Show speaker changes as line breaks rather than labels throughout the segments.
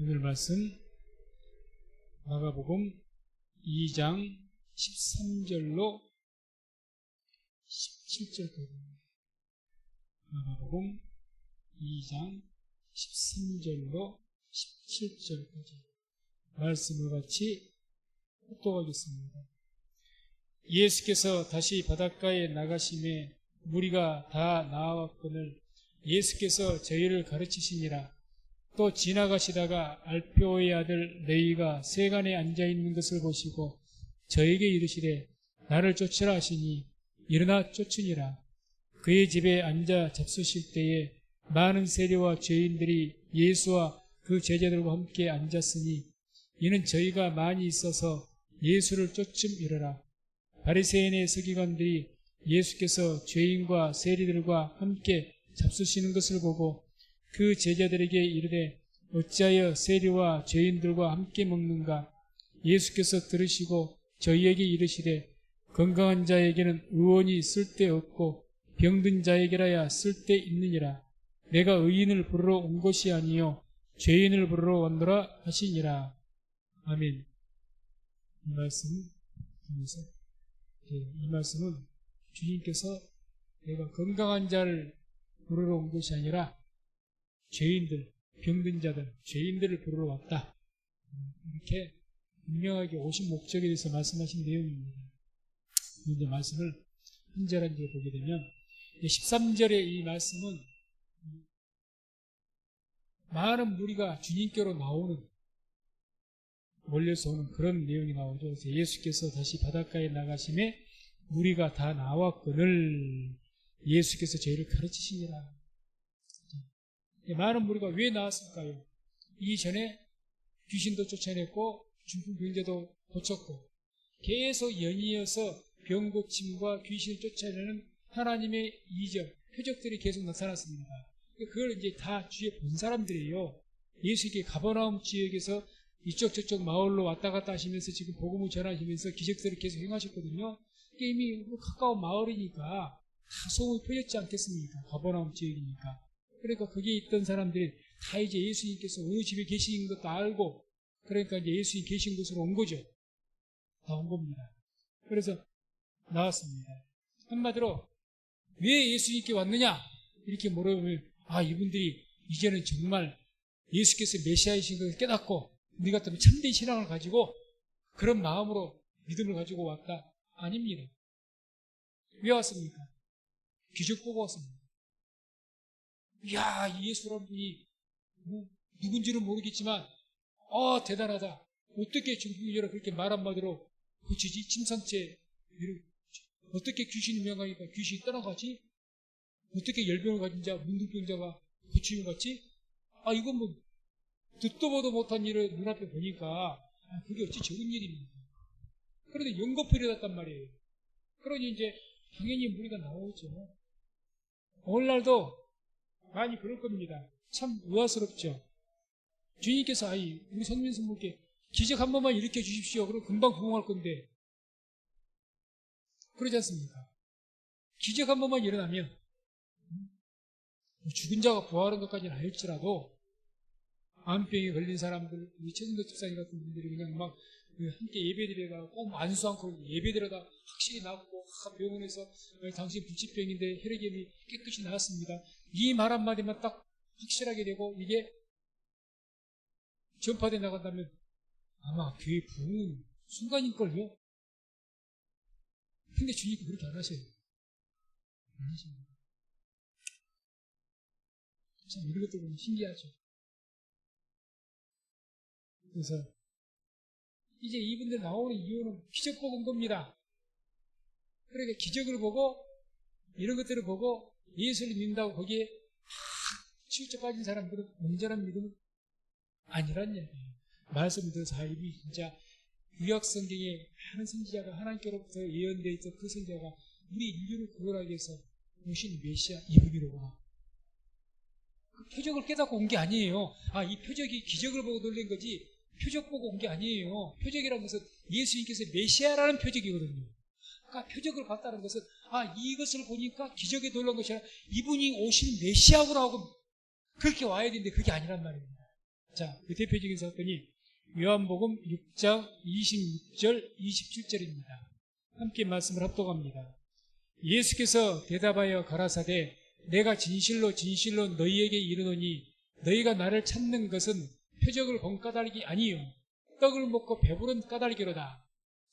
오늘 말씀 마가복음 2장 13절로 17절까지. 마가복음 2장 13절로 17절까지 말씀을 같이 묵독하겠습니다. 예수께서 다시 바닷가에 나가심에 무리가 다 나아왔거늘 예수께서 저희를 가르치시니라. 또 지나가시다가 알페오의 아들 레위가 세간에 앉아있는 것을 보시고 저에게 이르시되 나를 쫓으라 하시니 일어나 쫓으니라. 그의 집에 앉아 잡수실 때에 많은 세리와 죄인들이 예수와 그 제자들과 함께 앉았으니 이는 저희가 많이 있어서 예수를 쫓음이러라. 바리새인의 서기관들이 예수께서 죄인과 세리들과 함께 잡수시는 것을 보고 그 제자들에게 이르되 어찌하여 세리와 죄인들과 함께 먹는가? 예수께서 들으시고 저희에게 이르시되 건강한 자에게는 의원이 쓸데없고 병든 자에게라야 쓸데있느니라. 내가 의인을 부르러 온 것이 아니요 죄인을 부르러 왔노라 하시니라. 아멘. 이 말씀은 주님께서 내가 건강한 자를 부르러 온 것이 아니라 죄인들, 병든 자들, 죄인들을 부르러 왔다. 이렇게 분명하게 오신 목적에 대해서 말씀하신 내용입니다. 그런데 말씀을 한 절 한 절 보게 되면 13절의 이 말씀은 많은 무리가 주님께로 몰려서 오는 그런 내용이 나오죠. 그래서 예수께서 다시 바닷가에 나가심에 무리가 다 나왔거늘 예수께서 저희를 가르치시니라. 많은 무리가 왜 나왔을까요? 이전에 귀신도 쫓아냈고 중풍병자도 고쳤고 계속 연이어서 병 고침과 귀신을 쫓아내는 하나님의 이적, 표적들이 계속 나타났습니다. 그걸 이제 다 주위에 본 사람들이에요. 예수께 가버나움 지역에서 이쪽 저쪽 마을로 왔다 갔다 하시면서 지금 복음을 전하시면서 기적들을 계속 행하셨거든요. 이미 가까운 마을이니까 다 소문이 퍼졌지 않겠습니까? 가버나움 지역이니까. 그러니까 거기에 있던 사람들이 다 이제 예수님께서 어느 집에 계신 것도 알고 그러니까 이제 예수님 계신 곳으로 온 거죠. 다 온 겁니다. 그래서 나왔습니다. 한마디로 왜 예수님께 왔느냐? 이렇게 물어보면 이분들이 이제는 정말 예수께서 메시아이신 것을 깨닫고 우리 같으면 참된 신앙을 가지고 그런 마음으로 믿음을 가지고 왔다. 아닙니다. 왜 왔습니까? 기적 보고 왔습니다. 이야, 이 예수라는 분이 누군지는 모르겠지만 대단하다. 어떻게 중풍이라 그렇게 말 한마디로 고치지? 침상체 어떻게 귀신이 명하니까 귀신이 떠나가지? 어떻게 열병을 가진 자, 문둥병자가 고침을 받지? 이건 뭐 듣도 보도 못한 일을 눈앞에 보니까 그게 어찌 적은 일입니까? 그런데 연거풀이 났단 말이에요. 그러니 이제 당연히 무리가 나오죠. 오늘날도 많이 그럴 겁니다. 참 의아스럽죠. 주님께서 우리 성민 성모께 기적 한 번만 일으켜 주십시오. 그럼 금방 부흥할 건데 그러지 않습니까? 기적 한 번만 일어나면 죽은 자가 부활한 것까지는 아닐지라도 암병에 걸린 사람들, 우리 최승도 집사님 같은 분들이 그냥 막 함께 예배드려가 꼭 안수 않고 예배드려다 확실히 낫고 병원에서 당신 불치병인데 혈액염이 깨끗이 나았습니다. 이 말 한마디만 딱 확실하게 되고 이게 전파돼 나간다면 아마 교회 부흥은 순간일걸요? 근데 주님이 그렇게 안 하셔요. 안 하십니다. 참 이런 것도 보면 신기하죠. 그래서 이제 이분들 나오는 이유는 기적 보고 온 겁니다. 그러니까 기적을 보고 이런 것들을 보고 예수를 믿는다고 거기에 치우쳐 빠진 사람들은 온전한 믿음은 아니란 얘기예요. 말씀을 들어서 이분이 진짜 구약 성경에 많은 선지자가 하나님께로부터 예언되어 있던 그 선지자가 우리 인류를 구원하기 위해서 오신 메시아 이분이로구나. 그 표적을 깨닫고 온 게 아니에요. 이 표적이 기적을 보고 놀란 거지 표적 보고 온 게 아니에요. 표적이라는 것은 예수님께서 메시아라는 표적이거든요. 그러니까 표적을 봤다는 것은 이것을 보니까 기적에 놀란 것이 아니라 이분이 오신 메시아구나 하고 그렇게 와야 되는데 그게 아니란 말입니다. 자, 그 대표적인 사건이 요한복음 6장 26절, 27절입니다. 함께 말씀을 합독합니다. 예수께서 대답하여 가라사대 내가 진실로 진실로 너희에게 이르노니 너희가 나를 찾는 것은 표적을 본 까닭이 아니요 떡을 먹고 배부른 까닭이로다.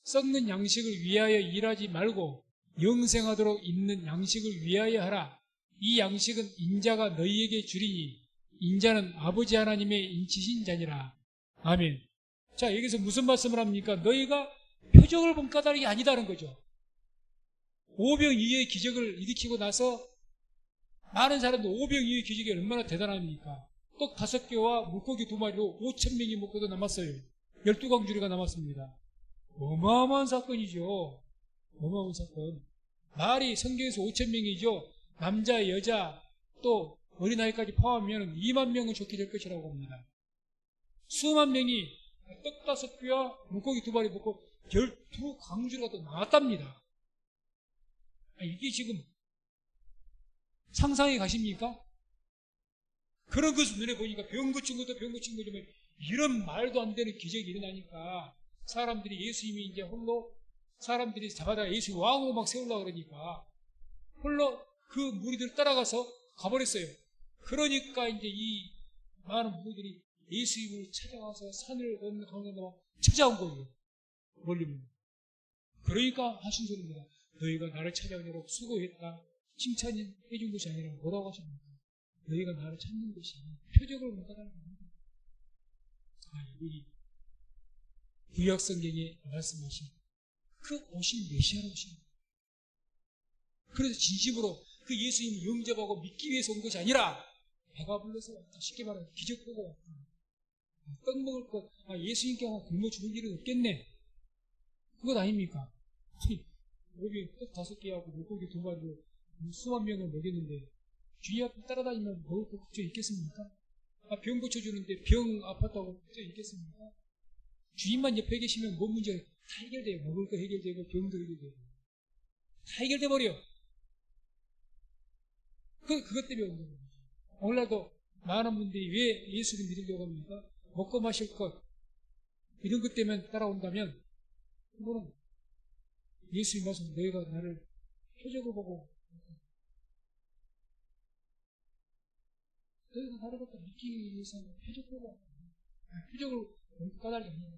썩는 양식을 위하여 일하지 말고 영생하도록 있는 양식을 위하여 하라. 이 양식은 인자가 너희에게 주리니 인자는 아버지 하나님의 인치신 자니라. 아멘. 자, 여기서 무슨 말씀을 합니까? 너희가 표적을 본 까닭이 아니다는 거죠. 오병이어의 기적을 일으키고 나서 많은 사람들 오병이어의 기적이 얼마나 대단합니까? 떡 5개와 물고기 2마리로 5,000명이 먹고도 남았어요. 12광주리가 남았습니다. 어마어마한 사건이죠. 어마어마한 사건. 말이 성경에서 5,000명이죠. 남자, 여자, 또 어린아이까지 포함하면 2만 명은 좋게 될 것이라고 합니다. 수만 명이 떡 5개와 물고기 2마리 먹고 12광주리가 또 나왔답니다. 이게 지금 상상이 가십니까? 그런 것을 눈에 보니까 병 고친 것도 병 고친 거지만 이런 말도 안 되는 기적이 일어나니까 사람들이 예수님이 이제 홀로 사람들이 잡아다가 예수 왕으로 막 세우려고 그러니까 홀로 그 무리들 따라가서 가버렸어요. 그러니까 이제 이 많은 무리들이 예수님을 찾아가서 산을 걷는 가운데 찾아온 거예요. 멀리면. 그러니까 하신 소리입니다. 너희가 나를 찾아오느라고 수고했다. 칭찬해 준 것이 아니라 뭐라고 하십니까? 너희가 나를 찾는 것이 표적을 못 따라가는 겁니다. 이 구약 성경에 말씀하신 그 오신 메시아로 오신 거예요. 그래서 진심으로 그 예수님을 영접하고 믿기 위해서 온 것이 아니라 배가 불러서 왔다. 쉽게 말하면 기적 보고 왔다. 떡 먹을 것, 예수님께 굶어 죽을 일은 없겠네. 그것 아닙니까? 여기 떡 5개하고 물고기 2마리로 수만 명을 먹였는데 주의 앞에 따라다니면 먹을 거 걱정 있겠습니까? 병 고쳐주는데 병 아팠다고 걱정 있겠습니까? 주인만 옆에 계시면 뭔 문제가 다 해결돼요. 먹을 거 해결되고 병도 해결되고 다 해결돼 버려. 그것 때문에 온 거예요. 오늘날도 많은 분들이 왜 예수를 믿으려고 합니까? 먹고 마실 것 이런 것 때문에 따라온다면 그거는 예수의 말씀 너희가 나를 표적을 보고 너희가 나를 갖다 믿기 위해서 표적 보고 표적을 까닭이 아니라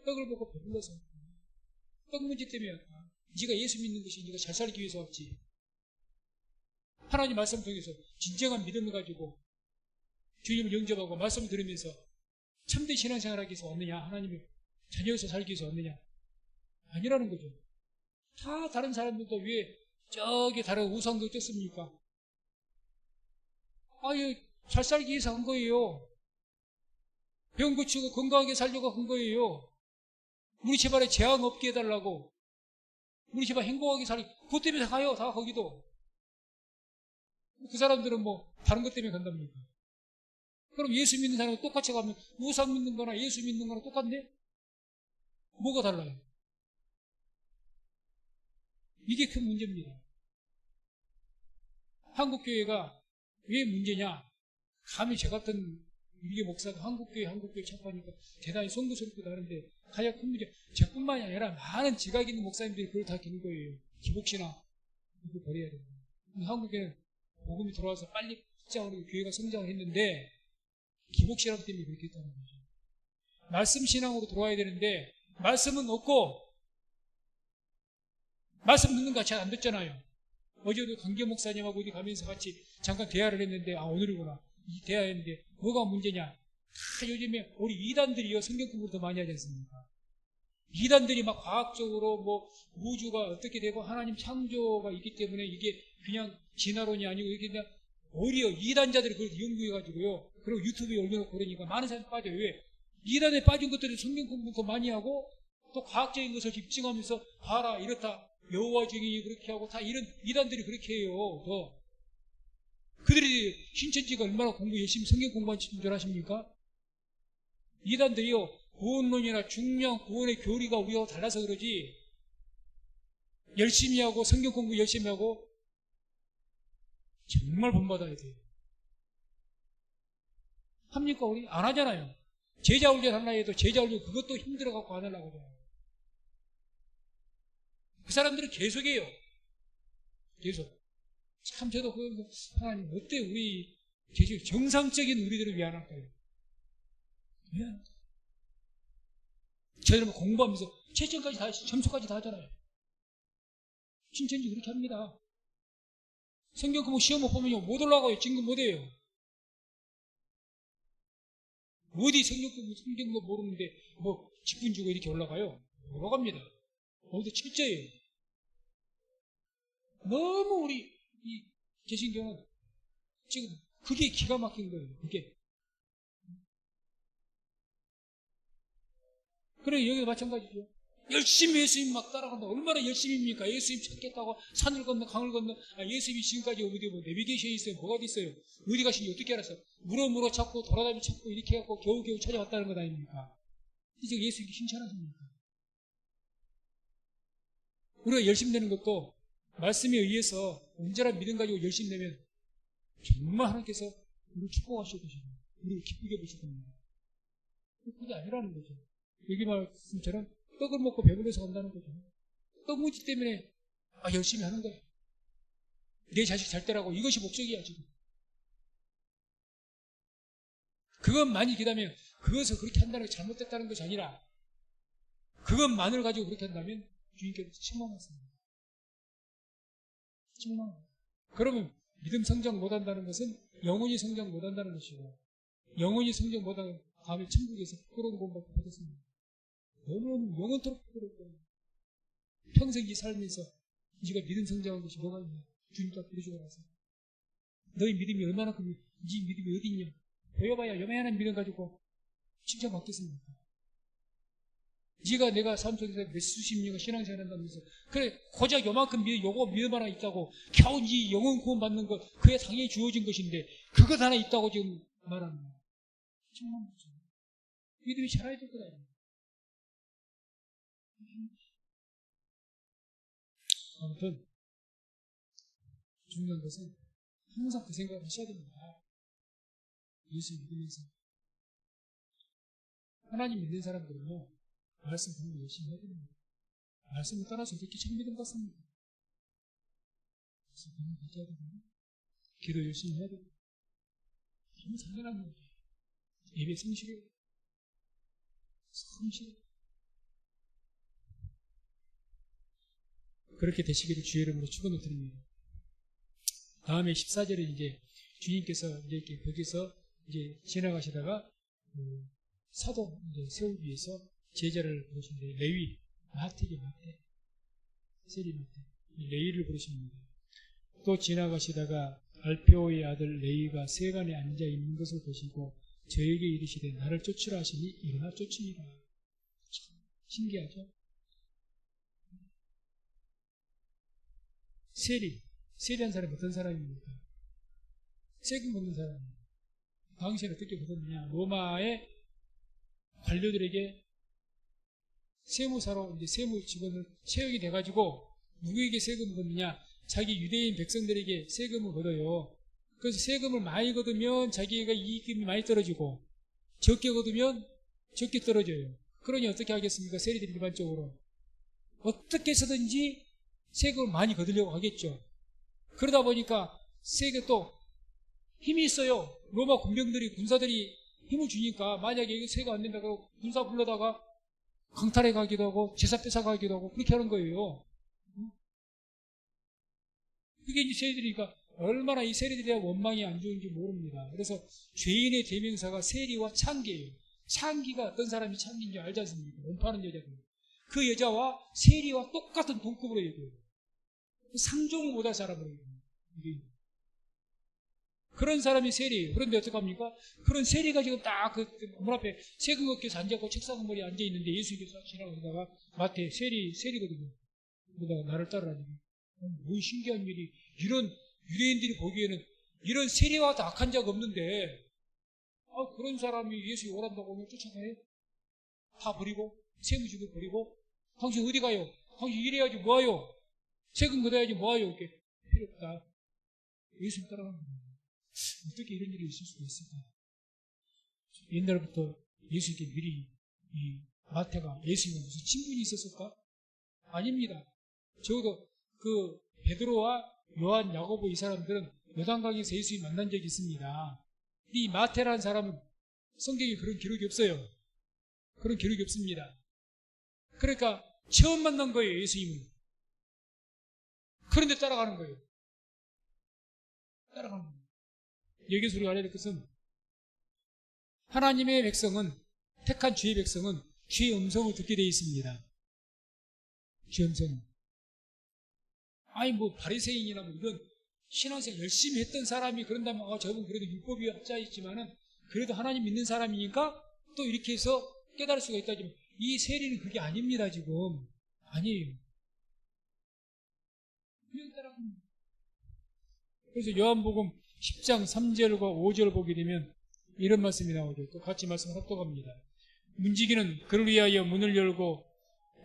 떡을 보고 배불러서 떡 문제 때문에 왔다. 네가 예수 믿는 것이 네가 잘 살기 위해서 왔지. 하나님 말씀 통해서 진정한 믿음을 가지고 주님을 영접하고 말씀 들으면서 참된 신앙생활하기 위해서 왔느냐? 하나님의 자녀에서 살기 위해서 왔느냐? 아니라는 거죠. 다 다른 사람들도 왜 저기 다른 우상도 떴습니까? 잘 살기 위해서 한 거예요. 병 고치고 건강하게 살려고 한 거예요. 우리 집안에 재앙 없게 해달라고. 우리 집안 행복하게 살기. 그것 때문에 가요. 다 거기도. 그 사람들은 뭐 다른 것 때문에 간답니까? 그럼 예수 믿는 사람은 똑같이 가면 우상 믿는 거나 예수 믿는 거나 똑같네? 뭐가 달라요? 이게 큰 문제입니다. 한국교회가 왜 문제냐? 감히 저 같은 유리계 목사가 한국교회 찾아가니까 대단히 송구스럽기도 하는데 가장 큰 문제, 저뿐만이 아니라 많은 지각 있는 목사님들이 그걸 다 기는 거예요. 기복신앙 이거 버려야 됩니다. 한국에는 복음이 들어와서 빨리 확장하고 교회가 성장을 했는데 기복신앙 때문에 그렇게 했다는 거죠. 말씀 신앙으로 들어와야 되는데 말씀은 없고 말씀 듣는 거 잘 안 듣잖아요. 어제도 강계 목사님하고 어디 가면서 같이 잠깐 대화를 했는데 오늘이구나. 이 대화했는데 뭐가 문제냐? 다 요즘에 우리 이단들이요 성경 공부를 더 많이 하지 않습니까? 이단들이 막 과학적으로 뭐 우주가 어떻게 되고 하나님 창조가 있기 때문에 이게 그냥 진화론이 아니고 이게 그냥 오히려 이단자들이 그걸 연구해가지고요. 그리고 유튜브에 올려놓고 그러니까 많은 사람이 빠져요. 왜? 이단에 빠진 것들은 성경 공부 더 많이 하고 또 과학적인 것을 집중하면서 봐라 이렇다. 여호와 증인이 그렇게 하고 다 이런 이단들이 그렇게 해요. 더 그들이 신천지가 얼마나 공부 열심히 성경 공부한 줄 아십니까? 이단들이요 구원론이나 중요한 구원의 교리가 우리하고 달라서 그러지 열심히 하고 성경 공부 열심히 하고 정말 본받아야 돼요. 합니까 우리? 안 하잖아요. 제자 훈련 하나 해도 제자 훈련 그것도 힘들어갖고 안 하려고 그래요. 그 사람들은 계속해요. 계속. 참 저도 그 하나님 어때 우리 계속 정상적인 우리들을 왜 안 할까요? 왜 안 할까요? 저희는 공부하면서 채점까지 다 점수까지 다 하잖아요. 신천지 그렇게 합니다. 성경 그 시험 못 보면요 못 올라가요. 진급 못 해요. 어디 성경 모르는데 뭐 직분 주고 이렇게 올라가요? 못 올라갑니다. 어디 철저해요. 너무 우리 이 개신교는 지금 그게 기가 막힌 거예요. 그게. 그래 여기도 마찬가지죠. 열심히 예수님 막 따라간다. 얼마나 열심히입니까? 예수님 찾겠다고 산을 건너 강을 건너. 예수님이 지금까지 어디 뭐 내비게이션이 있어요? 뭐가 어디 있어요? 어디 가시는지 어떻게 알았어? 물어 찾고 돌아다니 찾고 이렇게 해갖고 겨우겨우 찾아왔다는 것 아닙니까? 이제 예수님이 칭찬하십니까? 우리가 열심히 내는 것도 말씀에 의해서 온전한 믿음 가지고 열심히 내면 정말 하나님께서 우리를 축복하실 것이고 우리를 기쁘게 보실 겁니다. 그게 아니라는 거죠. 여기 말씀처럼 떡을 먹고 배불러서 간다는 거죠. 떡 문제 때문에 열심히 하는 거예요. 내 자식 잘 때라고 이것이 목적이야 지금. 그것만이 기다면 그것을 그렇게 한다는 게 잘못됐다는 것이 아니라 그것만을 가지고 그렇게 한다면 주님께서 실망하십니다. 실망. 그러면 믿음 성장 못한다는 것은 영혼이 성장 못한다는 것이고 영혼이 성장 못하면 다음에 천국에서 부끄러운 공부를 받았습니다. 너무너무 영원토록 부끄러울 거예요. 평생 이 살면서 네가 믿음 성장한 것이 뭐가 있냐? 주님께 부르시고 나서 너희 믿음이 얼마나 크니? 네 믿음이 어디 있냐? 보여봐야 요만한 믿음 가지고 칭찬받겠습니까? 네가 내가 삶 속에서 몇 수십 년간 신앙생활 한다면서 그래 고작 요만큼 요거 믿음 하나 있다고 겨우 이 영혼 구원 받는 것 그에 당연히 주어진 것인데 그것 하나 있다고 지금 말하는 거야. 정말 믿음이 자라야 될 거다. 아무튼 중요한 것은 항상 그 생각을 하셔야 됩니다. 예수 믿으면서 하나님 믿는 사람들은요 말씀 공부 열심히 해야 됩니다. 말씀을 따라서 이렇게 참 믿음 받습니다. 말씀 공부 해야 되고 기도 열심히 해야 되고 너무 당연한 거예요. 예배 성실해요. 성실해요. 그렇게 되시기를 주의 이름으로 축원을 드립니다. 다음에 14절에 이제 주님께서 이제 이렇게 거기서 이제 지나가시다가 사도 이제 세우기 위해서 제자를 부르시는데 레위, 마태기 마태, 세리 마태, 레위를 부르십니다. 또 지나가시다가 알페오의 아들 레위가 세간에 앉아 있는 것을 보시고 저에게 이르시되 나를 쫓으라 하시니 일어나 쫓으니라. 신기하죠? 세리한 사람이 어떤 사람입니까? 세금 걷는 사람입니다. 당시에는 어떻게 걷었느냐? 로마의 관료들에게 세무사로 이제 세무 직원을 채용이 돼가지고 누구에게 세금을 걷느냐? 자기 유대인 백성들에게 세금을 걷어요. 그래서 세금을 많이 걷으면 자기가 이익금이 많이 떨어지고 적게 걷으면 적게 떨어져요. 그러니 어떻게 하겠습니까? 세리들이 일반적으로 어떻게 해서든지 세금을 많이 거두려고 하겠죠. 그러다 보니까 세금 또 힘이 있어요. 로마 군사들이 힘을 주니까 만약에 이거 세가 안 된다고 군사 불러다가 강탈해 가기도 하고 제사 뺏어 가기도 하고 그렇게 하는 거예요. 그게 이제 세리들이니까 얼마나 이 세리들에 대한 원망이 안 좋은지 모릅니다. 그래서 죄인의 대명사가 세리와 창기예요. 창기가 어떤 사람이 창기인지 알지 않습니까? 원파는 여자들. 그 여자와 세리와 똑같은 동급으로 얘기해요. 상종을 못할 사람으로 얘기해요. 그런 사람이 세리예요. 그런데 어떡합니까? 그런 세리가 지금 딱 그 문 앞에 세금 걷기에서 앉아있고 책상 머리에 앉아있는데 예수님께서 지나가다가 마태 세리거든요. 그러다가 나를 따르라니. 뭐 신기한 일이 이런 유대인들이 보기에는 이런 세리와 다 악한 자가 없는데 그런 사람이 예수님 오란다고 오면 쫓아가요? 다 버리고 세무직을 버리고 당신 어디 가요? 당신 일해야지 뭐하요? 세금 걷어야지 뭐하요? 이렇게 필요 없다. 예수님 따라가는 겁니다. 어떻게 이런 일이 있을 수가 있을까? 옛날부터 예수님께 미리 이 마태가 예수님과 무슨 친분이 있었을까? 아닙니다. 적어도 그 베드로와 요한, 야고보 이 사람들은 요단강에서 예수님 만난 적이 있습니다. 이 마태라는 사람은 성경에 그런 기록이 없어요. 그런 기록이 없습니다. 그러니까 처음 만난 거예요, 예수님을. 그런데 따라가는 거예요. 따라가는 거예요. 여기서 우리가 알아야 될 것은 하나님의 백성은, 택한 주의 백성은 주의 음성을 듣게 되어 있습니다. 주의 음성은. 아니 뭐 바리새인이나 뭐 이런 신앙생활 열심히 했던 사람이 그런다면 저분 그래도 율법이 합자 있지만은 그래도 하나님 믿는 사람이니까 또 이렇게 해서 깨달을 수가 있다지만 이 세리는 그게 아닙니다. 지금 아니에요. 그냥 따라갑니다. 그래서 요한복음 10장 3절과 5절 보게 되면 이런 말씀이 나오죠. 또 같이 말씀을 합독합니다. 문지기는 그를 위하여 문을 열고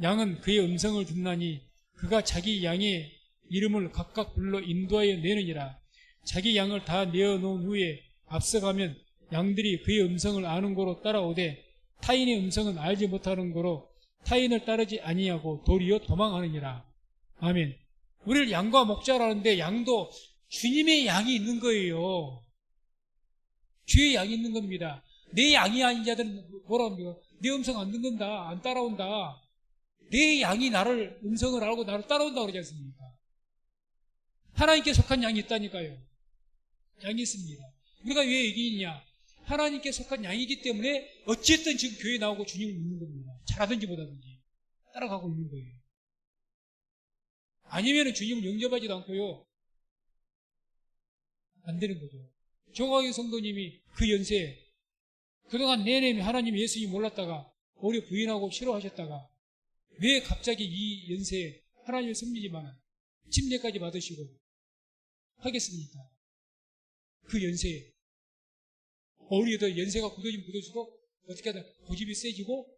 양은 그의 음성을 듣나니 그가 자기 양의 이름을 각각 불러 인도하여 내느니라. 자기 양을 다 내어놓은 후에 앞서가면 양들이 그의 음성을 아는 고로 따라오되 타인의 음성은 알지 못하는 고로 타인을 따르지 아니하고 도리어 도망하느니라. 아멘. 우리를 양과 목자라는데 양도 주님의 양이 있는 거예요. 주의 양이 있는 겁니다. 내 양이 아닌 자들은 뭐라 합니까? 내 음성 안 듣는다, 안 따라온다. 내 양이 나를 음성을 알고 나를 따라온다 그러지 않습니까? 하나님께 속한 양이 있다니까요. 양이 있습니다. 우리가 왜 여기 있냐? 하나님께 속한 양이기 때문에 어쨌든 지금 교회에 나오고 주님을 믿는 겁니다. 잘하든지 못하든지 따라가고 있는 거예요. 아니면 주님을 영접하지도 않고요. 안 되는 거죠. 조광희 성도님이 그 연세에 그동안 내내 하나님 예수님 몰랐다가 오히려 부인하고 싫어하셨다가 왜 갑자기 이 연세에 하나님을 섬기지만 침례까지 받으시고 하겠습니까? 그 연세에 오히려 더 연세가 굳어지면 굳어지고 어떻게 하다 고집이 세지고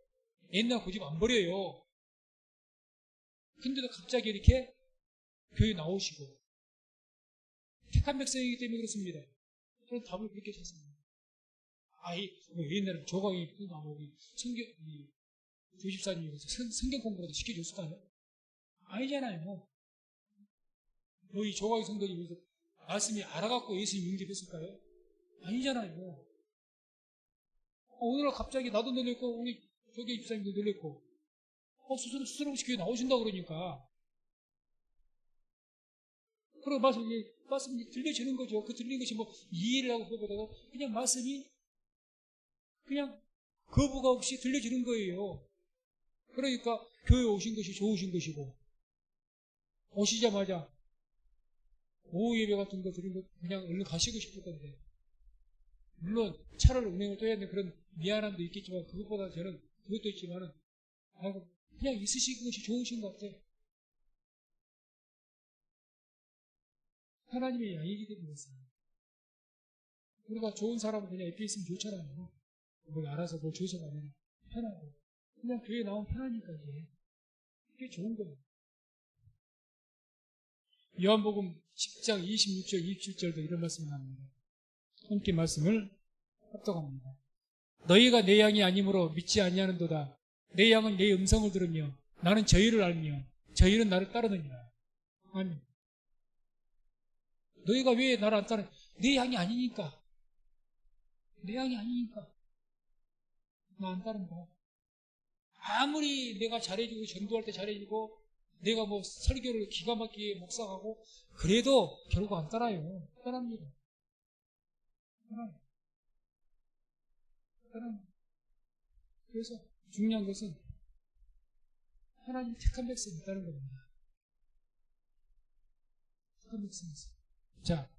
옛날 고집 안 버려요. 근데도 갑자기 이렇게 교회 나오시고 택한 백성이기 때문에 그렇습니다. 그런 답을 그렇게 찾습니다. 뭐 옛날에 조광이 나오고 교집사님이 성경 공부라도 시켜줬을까요? 아니잖아요. 이 조광이 성도님이 말씀이 알아갖고 예수님 영접했을까요? 아니잖아요. 오늘 갑자기 나도 놀랬고 우리 조계 집사님도 놀랬고 스스럼 없이 교회 나오신다고 그러니까 그리고 말씀이 들려지는 거죠. 그 들리는 것이 뭐 이해를 하고 그거보다도 그냥 말씀이 그냥 거부가 없이 들려지는 거예요. 그러니까 교회 오신 것이 좋으신 것이고 오시자마자 오후 예배 같은 거 드린 거 그냥 얼른 가시고 싶을 건데 물론 차를 운행을 또 해야 되는 그런 미안함도 있겠지만 그것보다 저는 그것도 있지만은 그냥 있으신 것이 좋으신 것 같아요. 하나님의 양이기 때문에 우리가 좋은 사람은 그냥 옆에 있으면 좋잖아요. 뭘 알아서 뭘 줘서 가면 편하고 그냥 교회에 나오면 편하니까 이게 그게 좋은 거예요. 요한복음 10장 26절 27절도 이런 말씀이 나옵니다. 함께 말씀을 합독합니다. 너희가 내 양이 아니므로 믿지 아니하는도다. 내 양은 내 음성을 들으며 나는 저희를 알며 저희는 나를 따르느니라. 아멘. 너희가 왜 나를 안 따르냐? 내 양이 아니니까. 내 양이 아니니까. 나 안 따른다. 아무리 내가 잘해주고 전도할 때 잘해주고 내가 뭐 설교를 기가 막히게 묵상하고 그래도 결국 안 따라요. 따랍니다. 따라요. 그래서 중요한 것은 하나님 택한 백성이 있다는 겁니다. 택한 백성이 있어요. 자,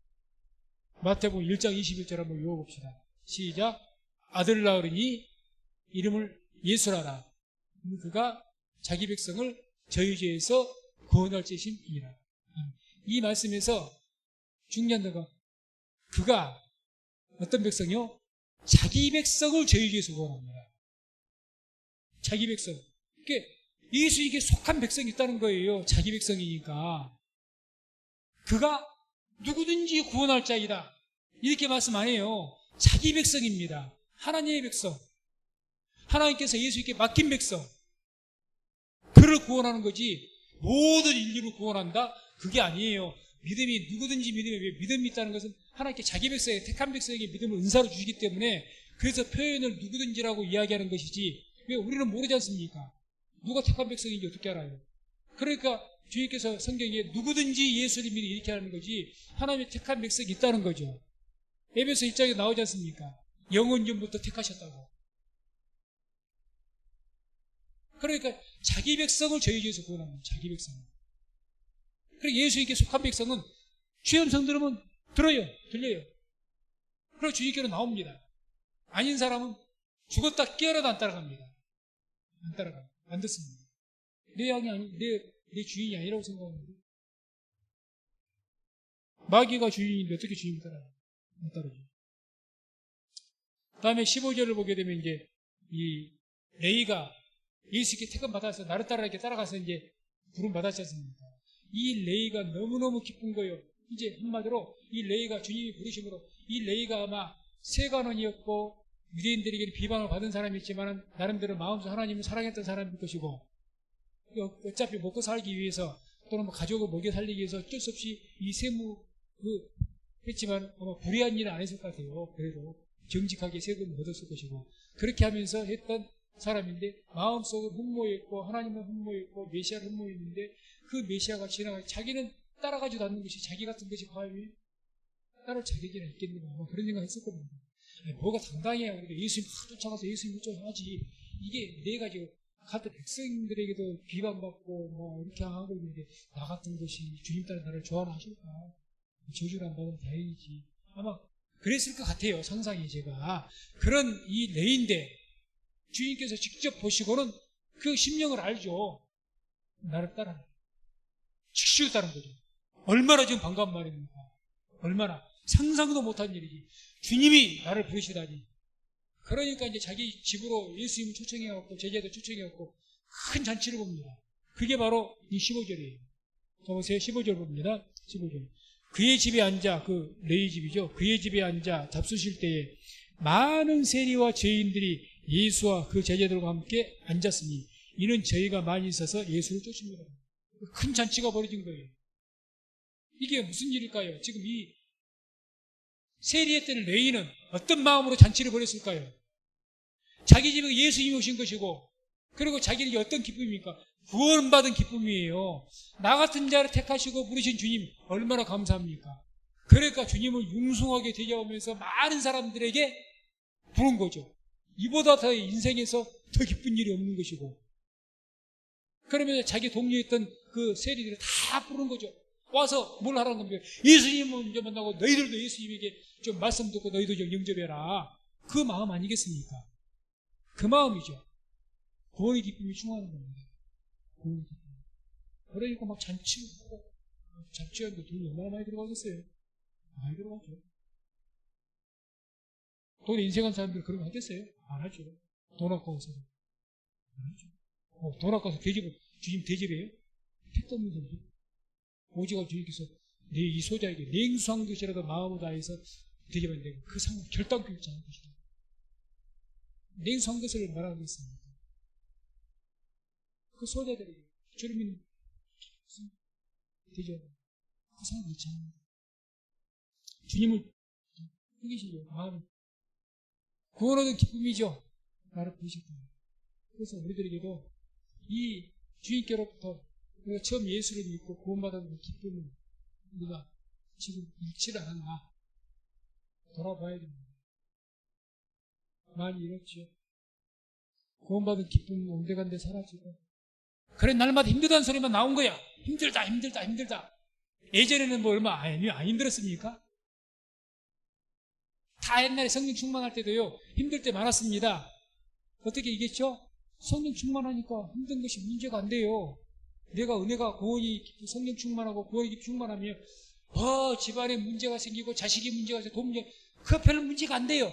마태복음 1장 21절 한번 읽어봅시다. 시작. 아들 낳으리니 이름을 예수라라. 그가 자기 백성을 저희 죄에서 구원할 자심이라. 이 말씀에서 중요한 거가 그가 어떤 백성이요? 자기 백성을 저희 죄에서 구원합니다. 자기 백성. 그게 예수에게 속한 백성이 있다는 거예요. 자기 백성이니까. 그가 누구든지 구원할 자이다. 이렇게 말씀 안 해요. 자기 백성입니다. 하나님의 백성. 하나님께서 예수님께 맡긴 백성, 그를 구원하는 거지 모든 인류를 구원한다? 그게 아니에요. 믿음이 누구든지 믿음이 있다는 것은 하나님께 자기 백성에게, 택한 백성에게 믿음을 은사로 주시기 때문에, 그래서 표현을 누구든지라고 이야기하는 것이지, 왜 우리는 모르지 않습니까? 누가 택한 백성인지 어떻게 알아요? 그러니까 주님께서 성경에 누구든지 예수를 믿으 이렇게 하는 거지, 하나님의 택한 백성이 있다는 거죠. 에베소 1장에 나오지 않습니까? 영원 전부터 택하셨다고. 그러니까 자기 백성을 저희 주에서 구원합니다. 자기 백성을. 그리고 예수님께 속한 백성은 주의 음성 들으면 들려요. 그리고 주님께로 나옵니다. 아닌 사람은 죽었다 깨어나도 안 따라갑니다. 안 듣습니다. 내 양이 아니, 내 주인이 아니라고 생각하는데, 마귀가 주인인데 어떻게 주인을 따라요? 안 따르죠. 다음에 15절을 보게 되면 이제 이 레이가 예수께 택함 받아서 나를 따라 이렇게 따라가서 이제 부름 받았지 않습니까? 이 레이가 너무너무 기쁜 거예요. 이제 한마디로 이 레이가 주님이 부르심으로, 이 레이가 아마 세관원이었고 유대인들에게 비방을 받은 사람이었지만 나름대로 마음속 하나님을 사랑했던 사람일 것이고, 어차피 먹고 살기 위해서 또는 뭐 가족을 먹여 살리기 위해서 어쩔 수 없이 이 세무 했지만 아마 불의한 일은 안 했을 것 같아요. 그래도 정직하게 세금을 얻었을 것이고, 그렇게 하면서 했던 사람인데 마음속은 흠모했고 하나님은 흠모했고 메시아를 흠모했는데, 그 메시아가 지나가 자기는 따라가지도 않는 것이, 자기 같은 것이 과연 따를 자격이나 있겠는가, 뭐 그런 생각 했을 겁니다. 아니, 뭐가 당당해야 우리가 예수님 막 쫓아가서 예수님 쫓아가지, 이게 내가 지금 같은 백성들에게도 비방받고 뭐 이렇게 하고 있는데 나 같은 것이 주님 따라 나를 좋아하나 하실까? 저주를 안 받으면 다행이지. 아마 그랬을 것 같아요. 상상이. 제가 그런 이 레인데 주님께서 직접 보시고는 그 심령을 알죠. 나를 따라 즉시 따른 거죠. 얼마나 지금 반가운 말입니까? 얼마나 상상도 못한 일이지. 주님이 나를 부르시다니. 그러니까 이제 자기 집으로 예수님을 초청해갖고 제자들 초청해갖고 큰 잔치를 봅니다. 그게 바로 이 15절이에요. 자 보세요. 15절 봅니다. 15절. 그의 집에 앉아, 그 레이 집이죠. 그의 집에 앉아 잡수실 때에 많은 세리와 죄인들이 예수와 그 제자들과 함께 앉았으니 이는 저희가 많이 있어서 예수를 쫓습니다. 큰 잔치가 벌어진 거예요. 이게 무슨 일일까요? 지금 이 세리했던 레이는 어떤 마음으로 잔치를 벌였을까요? 자기 집에 예수님이 오신 것이고, 그리고 자기는 어떤 기쁨입니까? 구원받은 기쁨이에요. 나 같은 자를 택하시고 부르신 주님 얼마나 감사합니까? 그러니까 주님을 융숭하게 대접하면서 많은 사람들에게 부른 거죠. 이보다 더 인생에서 더 기쁜 일이 없는 것이고, 그러면서 자기 동료했던 그 세리들을 다 부른 거죠. 와서 뭘 하라는 겁니까? 예수님 먼저 만나고 너희들도 예수님에게 좀 말씀 듣고 너희도 좀 영접해라. 그 마음 아니겠습니까? 그 마음이죠. 구원의 기쁨이 충만한 겁니다. 구원의 기쁨. 그러니까 막 잔치하고, 잔치하는데 돈이 얼마나 많이 들어가겠어요? 많이 들어가죠. 돈 인생한 사람들 그런 거 하겠어요? 안 하죠. 돈 아까워서. 안 하죠. 돈 아까워서 주님 대접해요? 택도 없는 사람들. 오직은 주님께서 내 이 소자에게 냉수한 것이라도 마음을 다해서 대접한다고 그 상을 결단코 잃지 않을 것이다. 냉수한 것을 말하고 있습니다. 그 소자들에게 주님은 대접, 그 상을 잃지 않는다. 주님을 이기시죠. 마음을 구원하는 기쁨이죠. 나를 부르셨다. 그래서 우리들에게도 이 주님께로부터 우리가 처음 예수를 믿고 구원받은 기쁨을 우리가 지금 잃지를 않았나 돌아봐야 됩니다. 많이 잃었죠. 구원받은 기쁨은 온데간데 사라지고, 그래 날마다 힘들다는 소리만 나온 거야. 힘들다. 예전에는 뭐 얼마 안 힘들었습니까? 다 옛날에 성령 충만할 때도요 힘들 때 많았습니다. 어떻게 이겼죠? 성령 충만하니까 힘든 것이 문제가 안 돼요. 내가 은혜가 구원이 성령 충만하고 구원이 충만하면 집안에 문제가 생기고 자식이 문제가 생기고 돈 문제, 그 별로 문제가 안 돼요.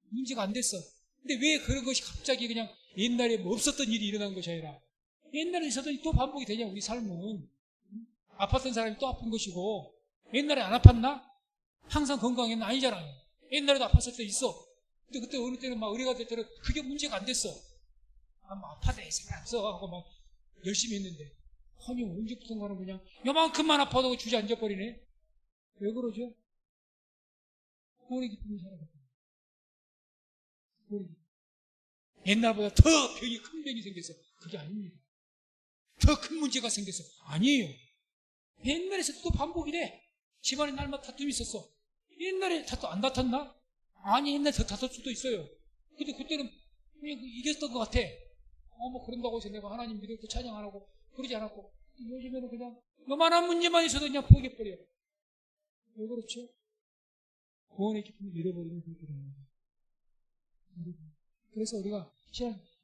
문제가 안 됐어. 근데 왜 그런 것이 갑자기 그냥 옛날에 뭐 없었던 일이 일어난 것이 아니라 옛날에 있었더니 또 반복이 되냐. 우리 삶은 아팠던 사람이 또 아픈 것이고, 옛날에 안 아팠나? 항상 건강했나? 아니잖아요. 옛날에도 아팠을 때 있어. 근데 그때 어느 때는 막 의뢰가 될 때는 그게 문제가 안 됐어. 아파도 상관없어 하고 막 열심히 했는데, 아니 언제부턴가는 그냥 요만큼만 아파도 주저앉아버리네. 왜 그러죠? 구원의 기쁨을 살아갔다. 옛날보다 더 병이 큰 병이 생겼어. 그게 아닙니다. 더 큰 문제가 생겼어. 아니에요. 옛날에서 또 반복이 돼. 집안에 날마다 다툼이 있었어. 옛날에 다투 안 다퉜나? 아니, 옛날에 더 다툴 수도 있어요. 근데 그때는 그냥 이겼던 것 같아. 뭐 그런다고 해서 내가 하나님 믿을 때 찬양 안 하고 그러지 않았고, 요즘에는 그냥 요만한 문제만 있어도 그냥 포기해버려. 왜 그렇죠? 구원의 기쁨을 잃어버리면 그렇게 됩니다. 그래서 우리가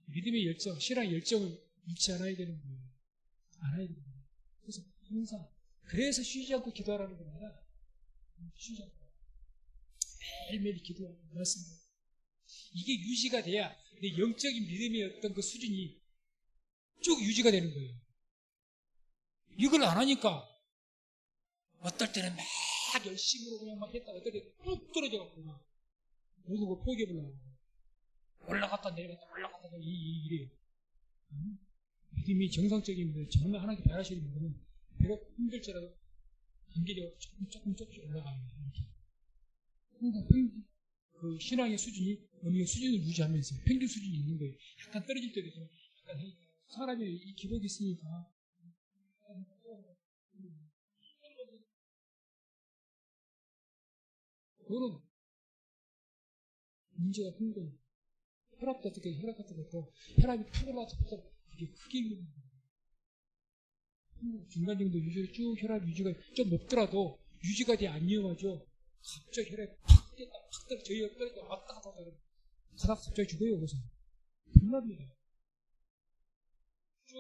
믿음의 열정, 신앙의 열정을 잃지 않아야 되는 거예요. 않아야 됩니다. 그래서 항상, 그래서 쉬지 않고 기도하라는 겁니다. 쉬지 않고. 매일매일 기도하고 말씀하고. 이게 유지가 돼야 내 영적인 믿음의 어떤 그 수준이 쭉 유지가 되는 거예요. 이걸 안 하니까 어떨 때는 막 열심으로 그냥 막 했다가 어떨 때는 뚝 떨어져갖고 막 모든 걸 포기해보려고 올라갔다 내려갔다 올라갔다 이래요. 믿음이 정상적인 믿음, 정말 하나님께 바라시는 믿음은 비록 힘들지라도 단계적으로 조금씩 올라갑니다. 그러니까 그 신앙의 수준이 어느 정도 수준을 유지하면서 평균 수준이 있는 거예요. 약간 떨어질 때도 좀 약간 사람이 이 기복이 있으니까 그거는 문제가 큰 거예요. 혈압도 어떻게 혈압 같은 것도 혈압이 푹 올라가서 그게 크게 있는 거예요. 중간 정도 유지가 쭉 혈압 유지가 좀 높더라도 유지가 돼 안 위험하죠. 갑자기 혈압이 팍 떼다 팍 떨어 저희 혈압이 왔다 갔다 하다가 갑자기 죽어요. 그래서 겁납니다. 쭉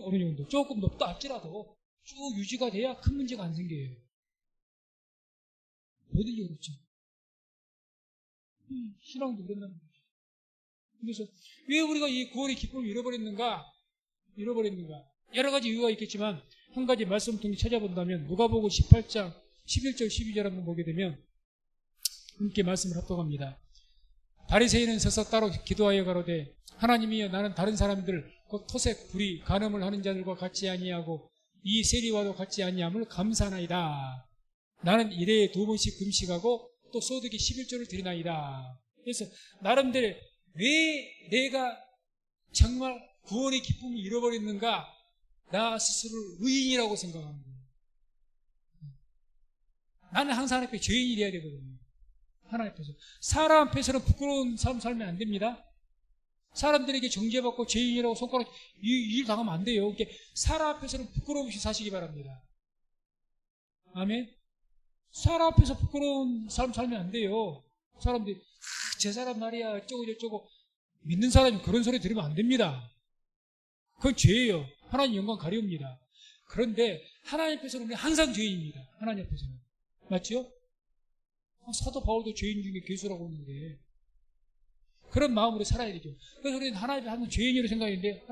어느 정도 조금 높다 할지라도 쭉 유지가 돼야 큰 문제가 안 생겨요. 모든 게 그렇죠. 신앙도 그런다는 거죠. 그래서 왜 우리가 이 구원의 기쁨을 잃어버렸는가? 여러 가지 이유가 있겠지만 한 가지 말씀 통해 찾아본다면 누가복음 18장 11절 12절 한번 보게 되면 함께 말씀을 합독합니다. 바리새인은 서서 따로 기도하여 가로되 하나님이여 나는 다른 사람들 곧 토색, 불의, 간음을 하는 자들과 같지 아니하고 이 세리와도 같지 아니함을 감사하나이다. 나는 일회에 2번씩 금식하고 또 소득의 11조를 드리나이다. 그래서 나름대로 왜 내가 정말 구원의 기쁨을 잃어버렸는가? 나 스스로를 의인이라고 생각하는 거예요. 나는 항상 하나님 앞에 죄인이 돼야 되거든요. 하나님 앞에서. 사람 앞에서는 부끄러운 삶 살면 안 됩니다. 사람들에게 정죄받고 죄인이라고 손가락 일 당하면 안 돼요. 그러니까 사람 앞에서는 부끄러움 없이 사시기 바랍니다. 아멘. 사람 앞에서 부끄러운 삶 살면 안 돼요. 사람들이 제 사람 말이야 어쩌고 저쩌고 믿는 사람이 그런 소리 들으면 안 됩니다. 그건 죄예요. 하나님 영광 가려웁니다. 그런데 하나님 앞에서는 우리 항상 죄인입니다. 하나님 앞에서는. 맞죠? 사도 바울도 죄인 중에 괴수라고 했는데 그런 마음으로 살아야 되죠. 그래서 우리는 하나님 하면 죄인으로 생각했는데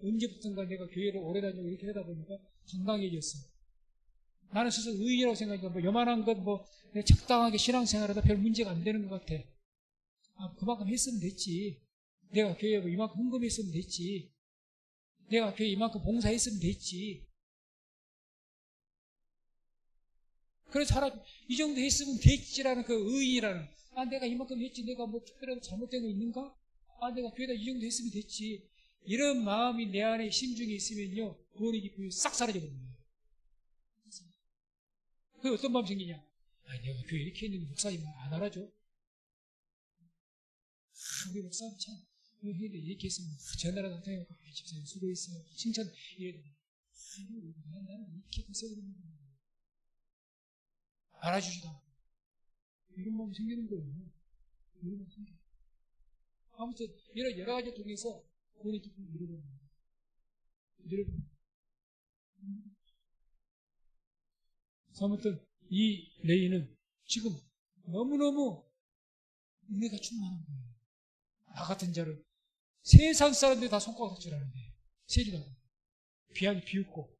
언제부턴가 내가 교회를 오래 다니고 이렇게 하다 보니까 건강해졌어. 나는 스스로 의인이라고 생각하니까 뭐 요만한 것 적당하게 신앙생활하다 별 문제가 안 되는 것 같아. 그만큼 했으면 됐지. 내가 교회에 뭐 이만큼 헌금했으면 됐지. 내가 교회에 이만큼 봉사했으면 됐지. 그래서 사람 이 정도 했으면 됐지라는 그 의인이라는 내가 이만큼 했지. 내가 뭐 특별하게 잘못된 거 있는가? 내가 교회에다 이 정도 했으면 됐지. 이런 마음이 내 안에 심중에 있으면요 구원의 기쁨이 싹 사라져버립니다. 그 어떤 마음이 생기냐? 내가 교회 이렇게 했는데 목사님 안 알아줘? 우리 목사님 참 이렇게 했으면 전화를 나타내고 집사님 수고했어요. 칭찬 이래. 나는 이렇게 했어야 되는 거야. 알아주지도 않고 이런 마음이 생기는 거예요. 이런 마음이 생겨요. 아무튼 여러 가지 통해서 구원의 기쁨을 잃어버립니다. 아무튼 이 레이는 지금 너무너무 은혜가 충만한 거예요. 나 같은 자를 세상 사람들이 다 손가락 질 하는데 세리라고 비아니 비웃고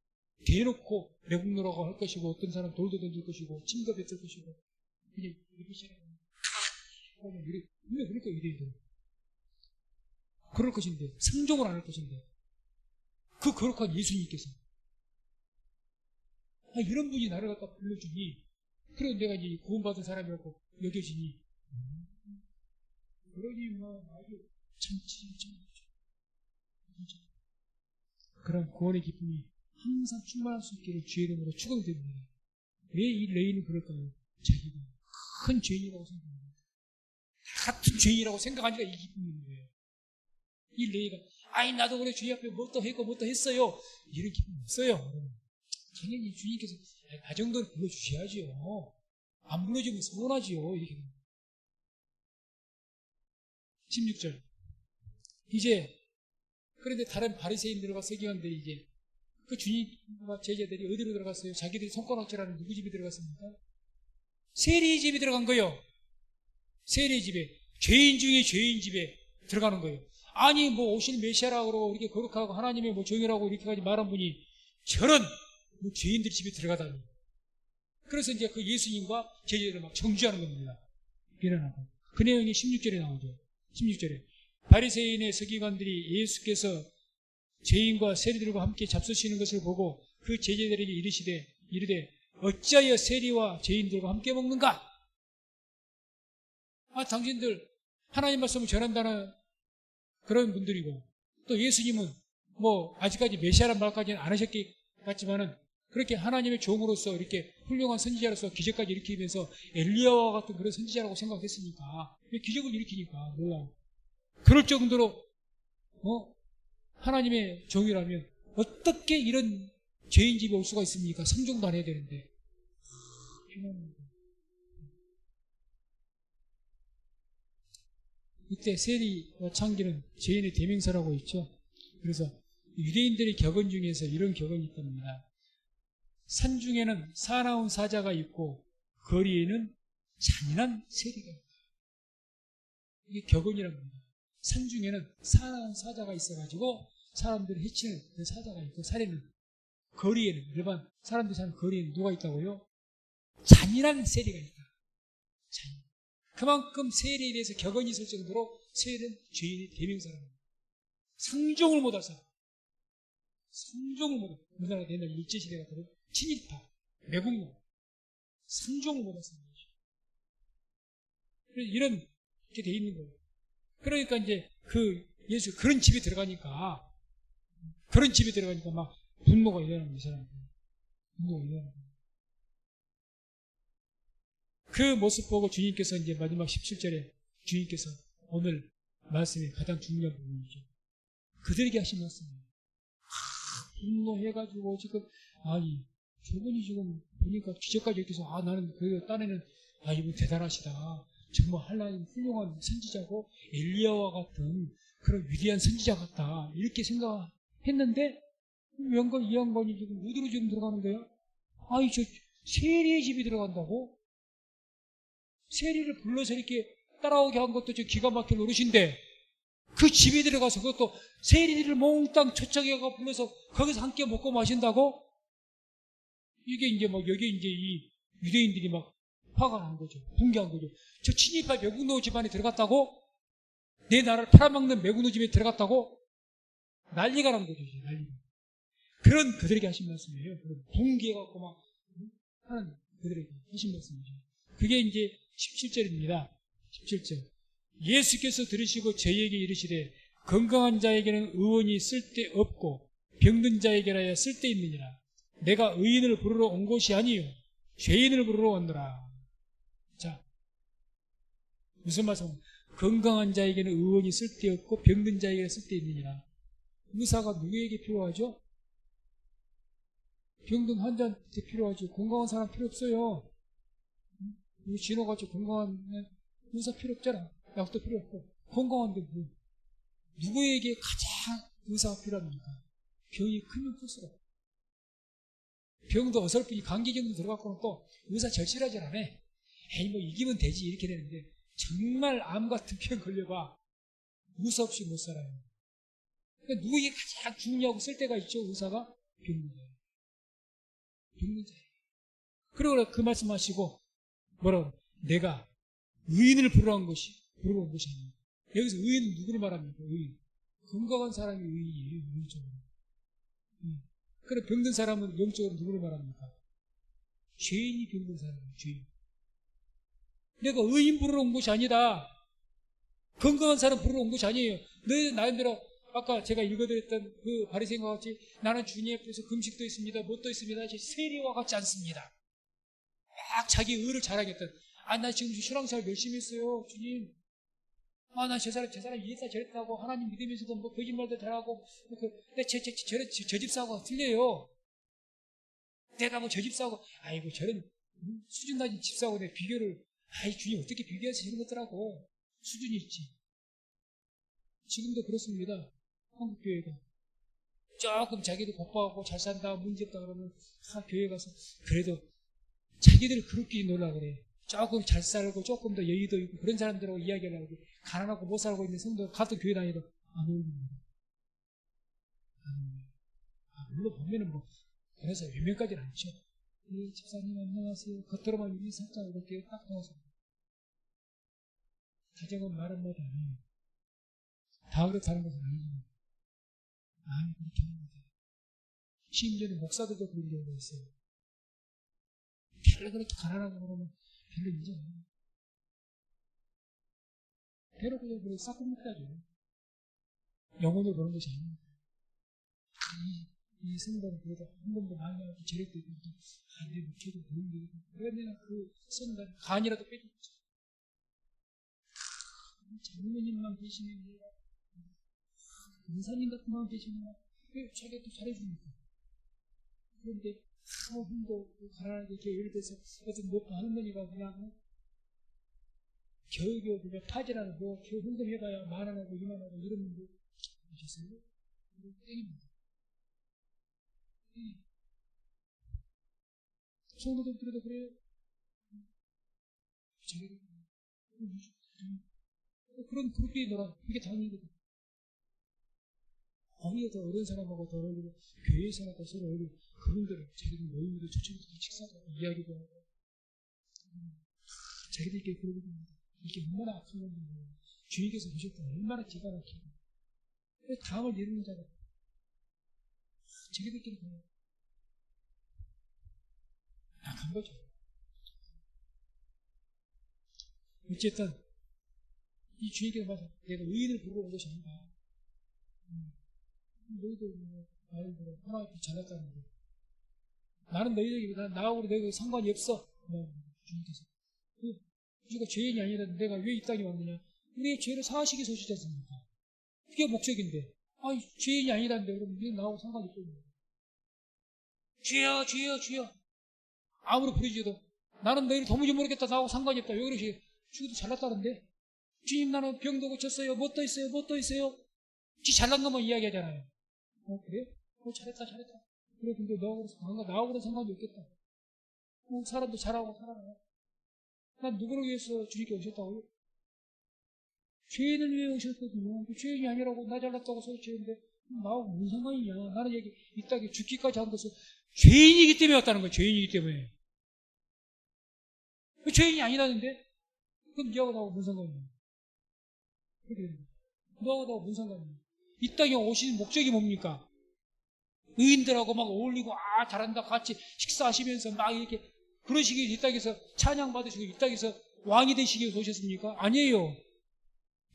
대놓고 매국노라고 할 것이고 어떤 사람 돌도 던질 것이고 침도 뱉을 것이고 그냥 이렇게 시작하면 분명히 그럴 거예요, 유대인들은. 그럴 것인데, 상종을 안 할 것인데, 그 거룩한 예수님께서, 이런 분이 나를 갖다 불러주니, 그래서 내가 이제 구원받은 사람이라고 여겨지니, 그러니 아주 참. 그런 구원의 기쁨이 항상 충만할 수 있기를 주의 이름으로 축원드립니다. 왜 이 레이는 그럴까요? 자기가 큰 죄인이라고 생각합니다. 같은 죄인이라고 생각하니까 이 기쁨이 있는 거예요. 이 레이가 나도 그래 주님 앞에 뭐 또 했고 뭐 또 했어요. 이런 기쁨이 없어요. 당연히 주님께서 나 정도는 불러주셔야지요. 안 불러주면 서운하지요. 이렇게. 16절. 이제 그런데 다른 바리새인들과 서기관들이 이제 그 주님과 제자들이 어디로 들어갔어요? 자기들이 손가락질하는 누구 집에 들어갔습니까? 세리의 집에 들어간 거예요. 세리의 집에, 죄인 중에 죄인 집에 들어가는 거예요. 아니 뭐 오신 메시아라고 이렇게 거룩하고 하나님의 뭐 종이라고 이렇게까지 말한 분이 저런 뭐 죄인들 집에 들어가다니. 그래서 이제 그 예수님과 제자들을 막 정죄하는 겁니다. 비난하고. 그 내용이 16절에 나오죠. 16절에 바리새인의 서기관들이 예수께서 죄인과 세리들과 함께 잡수시는 것을 보고 그 제자들에게 이르되 어찌하여 세리와 죄인들과 함께 먹는가? 당신들 하나님 말씀을 전한다는 그런 분들이고 또 예수님은 뭐 아직까지 메시아란 말까지는 안 하셨겠지만은 그렇게 하나님의 종으로서 이렇게 훌륭한 선지자로서 기적까지 일으키면서 엘리야와 같은 그런 선지자라고 생각했으니까 기적을 일으키니까 놀라워. 그럴 정도로 하나님의 종이라면 어떻게 이런 죄인 집에 올 수가 있습니까? 상종도 안 해야 되는데. 이때 세리와 창기는 죄인의 대명사라고 있죠. 그래서 유대인들의 격언 중에서 이런 격언이 있답니다. 산중에는 사나운 사자가 있고 거리에는 잔인한 세리가 있다. 이게 격언이라고 합니다. 산중에는 사나운 사자가 있어가지고 사람들을 해치는 그 사자가 있고 살에는 거리에는 일반 사람들이 사는 거리에는 누가 있다고요? 잔인한 세리가 있다. 잔인. 그만큼 세리에 대해서 격언이 있을 정도로 세리는 죄인의 대명사라는 겁니다. 상종을 못할 사람. 상종을 못할 사람. 우리나라가 옛날 일제시대 같은 친일파, 매국노. 상종을 못할 사람이죠. 이런 게 돼 있는 거예요. 그러니까 이제 예수 그런 집에 들어가니까 막 분노가 일어나는 거예요, 이 사람들. 분노가 일어나는 거예요. 그 모습 보고 주님께서 이제 마지막 17절에 주님께서 오늘 말씀의 가장 중요한 부분이죠. 그들에게 하신 말씀이에요. 분노해가지고 지금 저분이 지금 보니까 기적까지 이렇게 해서 나는 그 딴에는 이분 대단하시다. 정말 하나님 훌륭한 선지자고 엘리야와 같은 그런 위대한 선지자 같다. 이렇게 생각했는데 이 양반이 지금 어디로 지금 들어가는 거야? 저 세리의 집에 들어간다고? 세리를 불러서 이렇게 따라오게 한 것도 좀 기가 막힌 노릇인데 그 집에 들어가서 그것도 세리를 몽땅 초청해가 불러서 거기서 함께 먹고 마신다고? 이게 이제 여기 이제 이 유대인들이 막 화가 난 거죠. 분개한 거죠. 저 친일파 매국노 집안에 들어갔다고? 내 나라를 팔아먹는 매국노 집에 들어갔다고? 난리가 난 거죠. 난리가. 그런 그들에게 하신 말씀이에요. 분개해갖고 막 하는 그들에게 하신 말씀이죠. 그게 이제 17절입니다. 17절. 예수께서 들으시고 저희에게 이르시되 건강한 자에게는 의원이 쓸데없고 병든 자에게라야 쓸데있느니라. 내가 의인을 부르러 온 것이 아니요 죄인을 부르러 왔노라. 자, 무슨 말씀입니까? 건강한 자에게는 의원이 쓸데없고 병든 자에게는 쓸데있느니라. 의사가 누구에게 필요하죠? 병든 환자한테 필요하죠. 건강한 사람 필요 없어요. 진호같이 건강한 의사 필요 없잖아. 약도 필요 없고. 건강한데 뭐. 누구에게 가장 의사가 필요합니까? 병이 크면 클수록. 병도 어설프니 감기 정도 들어갔고는 또 의사 절실하지 않아. 뭐 이기면 되지 이렇게 되는데 정말 암 같은 병 걸려봐. 의사 없이 못 살아요. 그러니까 누구에게 가장 중요하고 쓸 때가 있죠. 의사가 병든 자예요. 병든 자예요. 그리고 그 말씀하시고 뭐라고? 내가 의인을 부르러 온 것이 부르러 온 것이 아닙니다. 여기서 의인은 누구를 말합니까? 의인. 건강한 사람이 의인이에요. 영적으로. 그럼 병든 사람은 영적으로 누구를 말합니까? 죄인이 병든 사람이에요. 죄인. 내가 의인 부르러 온 것이 아니다. 건강한 사람 부르러 온 것이 아니에요. 너희 나름대로 아까 제가 읽어드렸던 그 바리새인과 같이 나는 주님 앞에서 금식도 있습니다. 뭣도 있습니다. 세리와 같지 않습니다. 막 자기 의를 자랑했던 나 지금 신앙생활 열심히 했어요. 주님. 나 저 사람 이랬다 저랬다고 하나님 믿으면서도 뭐 거짓말도 잘하고 저 집사하고 틀려요. 내가 뭐 저 집사하고 아이고 저런 수준 낮은 집사하고 내 비교를 주님 어떻게 비교해서 이런 것들하고 수준이 있지. 지금도 그렇습니다. 한국교회가 조금 자기도 바빠하고 잘 산다 문제 없다 그러면 교회 가서 그래도 자기들 그렇게 놀라 그래. 조금 잘 살고 조금 더 여유도 있고 그런 사람들하고 이야기하려고 가난하고 못 살고 있는 성도 같은 교회 다니도 안 어울립니다. 물론 보면은 뭐 그래서 외면까지는 않죠. 집사님 안녕하세요. 겉으로만 입이 살짝 이렇게 딱 나와서 다정한 말은 못 하네. 다 그렇다는 것은 아니지만 그렇게 합니다. 심지어는 목사들도 그런 경우가 있어요. 별로 그렇게 가난하고 그러면 별로 인정 안 해요. 대로 그냥 싹고 묶어야죠. 영혼을 보는 것이 아닙니다. 이 성도는 그래도 한 번도 망하고 저랬도 있고 내 목표도 그런 게 있고 그러면 그 성도는 간이라도 빼주죠. 장로님만 계시면 내가 은사님 같은 마음 계시면 왜 자기가 또 잘해주니까. 그런데 힘도 가난하게 예를 들어서 어떤 높은 할머니가 그냥 겨우겨우 그냥 타지라는 뭐 겨우 헌금해봐야 10,000원하고 20,000원하고 이런 분들 보셨어요? 땡입니다. 성도들도 그래요. 자기가 그런 그룹이 놀아. 이게 당연히거든. 거기에 더 어려운 사람하고 더 어울리고 교회에서나 서로 어울리고 그분들은 자기들 모임도 초청해서 식사도 하고 이야기도 하고 자기들끼리 그러고 있는데 이게 얼마나 아픈 건지 주님께서 보실 때 얼마나 기가 막히고 다음을 이루는 자가 자기들끼리 그냥 간 거죠. 어쨌든 이 주님께서 맞아 내가 의인을 부르러 온 것이 아니다. 너희들 나름대로 하나님 잘났다는데 나는 너희들이 나하고 너희가 상관이 없어. 주님께서 우리가 죄인이 아니라 내가 왜 이 땅에 왔느냐. 우리의 죄를 사하시기 위해서 오시지 않습니까? 그게 목적인데 죄인이 아니라는데 그럼 너희는 나하고 상관이 없거든요. 주여 주여 주여 아무리 부르짖어도 나는 너희를 도무지 모르겠다. 나하고 상관이 없다. 왜 그러시? 주님도 잘났다는데 주님 나는 병도 고쳤어요. 뭣도 있어요. 뭣도 있어요. 지 잘난 것만 이야기하잖아요. 그래? 잘했다 잘했다. 그래 근데 나하고는 상관이 없겠다. 사람도 잘하고 살아나요. 난 누구를 위해서 주님께 오셨다고요? 죄인을 위해 오셨거든요. 죄인이 아니라고 나 잘났다고 소리치는데 나하고 무슨 상관이냐. 나는 여기 이 땅에 죽기까지 한 것은 죄인이기 때문에 왔다는 거예요. 죄인이기 때문에. 죄인이 아니라는데 그럼 너하고 나하고 무슨 상관이냐. 그렇게 되는 거예요. 너하고 나하고 무슨 상관이냐. 이 땅에 오신 목적이 뭡니까? 의인들하고 막 어울리고 잘한다 같이 식사하시면서 막 이렇게 그러시기 위해서 이 땅에서 찬양받으시고 이 땅에서 왕이 되시기 위해서 오셨습니까? 아니에요.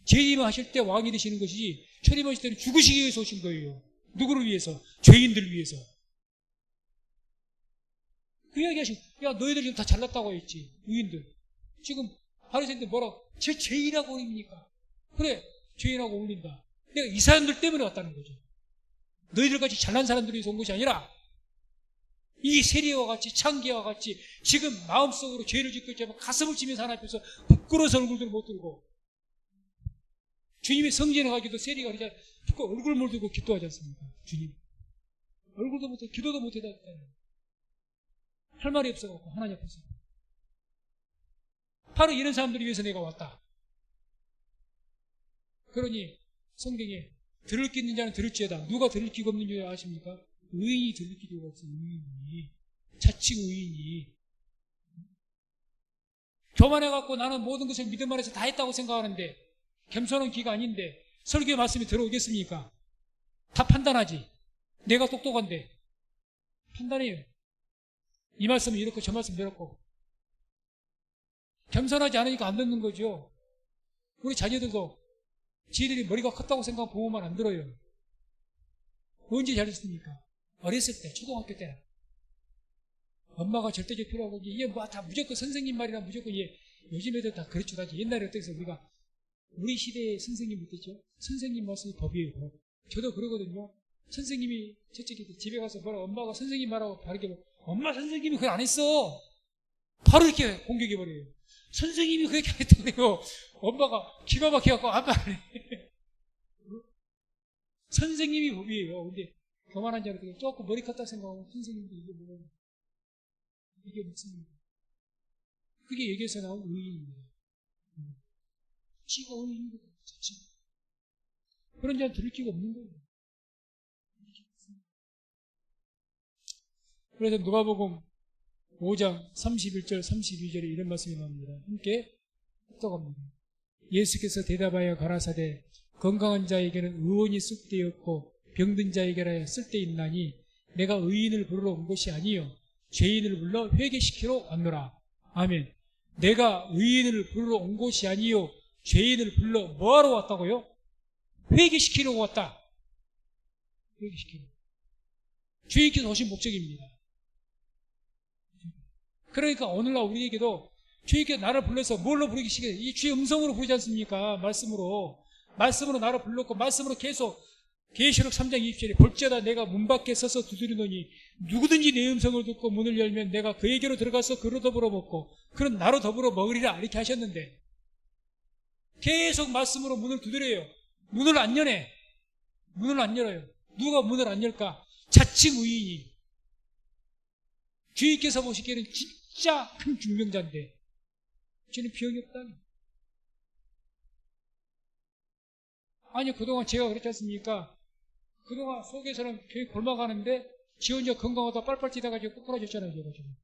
재림을 하실 때 왕이 되시는 것이지 초림하실 때는 죽으시기 위해서 오신 거예요. 누구를 위해서? 죄인들을 위해서. 그 이야기 하시고 너희들 지금 다 잘났다고 했지. 의인들. 지금 바리새인들 뭐라고? 제 죄인하고 어울립니까? 그래 죄인하고 어울린다. 내가 이 사람들 때문에 왔다는 거죠. 너희들같이 잘난 사람들이 위해서 온 것이 아니라 이 세리와 같이 창기와 같이 지금 마음속으로 죄를 짓고 있지만 가슴을 치면서 하나님 앞에서 부끄러워서 얼굴도 못 들고 주님의 성전에 가기도 세리가 그냥 얼굴 못 들고 기도하지 않습니까? 주님 얼굴도 못해 기도도 못해 할 말이 없어갖고 하나님 앞에서 바로 이런 사람들을 위해서 내가 왔다. 그러니 성경에 들을 끼 있는 자는 들을지어다. 누가 들을 끼가 없는 줄 아십니까? 의인이 들을 끼가 없어. 의인이 자칭 의인이 교만해갖고 나는 모든 것을 믿음 안에서 다 했다고 생각하는데 겸손한 귀가 아닌데 설교의 말씀이 들어오겠습니까? 다 판단하지. 내가 똑똑한데 판단해요. 이 말씀은 이렇고 저 말씀은 이렇고. 겸손하지 않으니까 안 듣는 거죠. 우리 자녀들도 지들이 머리가 컸다고 생각하면 부모만 안 들어요. 언제 잘했습니까? 어렸을 때, 초등학교 때. 엄마가 절대적 필요하고, 이게 뭐 다 무조건 선생님 말이나 무조건, 요즘 애들 다 그렇죠. 다 옛날에 어떻게 해서 우리 시대의 선생님 어땠죠? 선생님 말씀이 법이에요, 법. 저도 그러거든요. 선생님이 저쪽에 집에 가서 뭐라 엄마가 선생님 말하고 바르게 뭐, 엄마 선생님이 그걸 안 했어. 바로 이렇게 공격해버려요. 선생님이 그렇게 안 했다고요. 엄마가 기가 막혀갖고 안 말해. 선생님이 법이에요. 근데 교만한 자들 조금 머리 컸다 생각하면 선생님도 이게 무슨 그게 여기에서 나온 의인입니다. 지가 의인인 거예요. 그런 자는 들을 기가 없는 거예요. 그래서 누가복음 5장 31절 32절에 이런 말씀이 나옵니다. 함께 합독합니다. 예수께서 대답하여 가라사대 건강한 자에게는 의원이 쑥되었고 병든 자에게라 쓸데있나니 내가 의인을 부르러 온 것이 아니요 죄인을 불러 회개시키러 왔노라. 아멘. 내가 의인을 부르러 온 것이 아니요 죄인을 불러 뭐하러 왔다고요? 회개시키려고 왔다. 회개시키려. 주님께서 오신 목적입니다. 그러니까 오늘날 우리에게도 주님께서 나를 불러서 뭘로 부르기 시작해요? 이 주의 음성으로 부르지 않습니까? 말씀으로 나를 불렀고 말씀으로 계속 계시록 3장 20절에 볼지어다 내가 문 밖에 서서 두드리노니 누구든지 내 음성을 듣고 문을 열면 내가 그에게로 들어가서 그로 더불어 먹고 그는 나로 더불어 먹으리라 이렇게 하셨는데 계속 말씀으로 문을 두드려요. 문을 안 여네. 문을 안 열어요. 누가 문을 안 열까? 자칭 의인이. 주님께서 보시기에는 진짜 큰 중병자인데 저는 병이 없다. 아니 그동안 제가 그랬지 않습니까? 그동안 속에서는 교회 골마가는데 지 혼자 건강하다 빨빨 뛰다가 꼬꾸라졌잖아요. 제가 지금.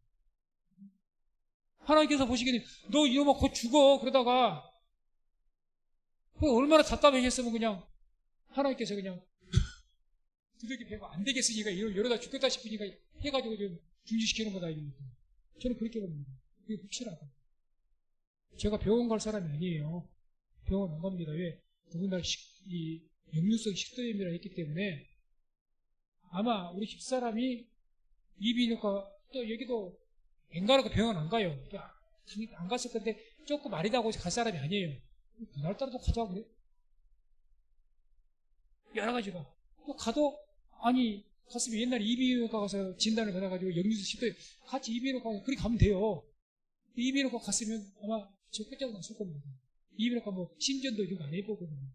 하나님께서 보시기에는 너 이러면 곧 죽어 그러다가 얼마나 답답해졌으면 그냥 하나님께서 그냥 두들기 패고 안 되겠으니까 이러다 죽겠다 싶으니까 해가지고 좀 중지시키는 거다 이러니까 저는 그렇게 봅니다. 그게 확실하다. 제가 병원 갈 사람이 아니에요. 병원 안 갑니다. 왜? 더군다나 이 역류성 식도염이라 했기 때문에 아마 우리 집사람이 이비인후과 또 여기도 앵가라고 병원 안 가요. 안 갔을 건데 조금 아리다고 갈 사람이 아니에요. 그날따라 또 가자고 그래. 여러 가지가. 또 가도 아니 갔으면 옛날에 이비인후과 가서 진단을 받아가지고 역류성 식도염 같이 이비인후과 가서 그렇게 가면 돼요. 이비인후과 갔으면 아마 저 끝장은 났을 겁니다. 이비인후과 뭐 신전도 이런 거 안 해보거든요.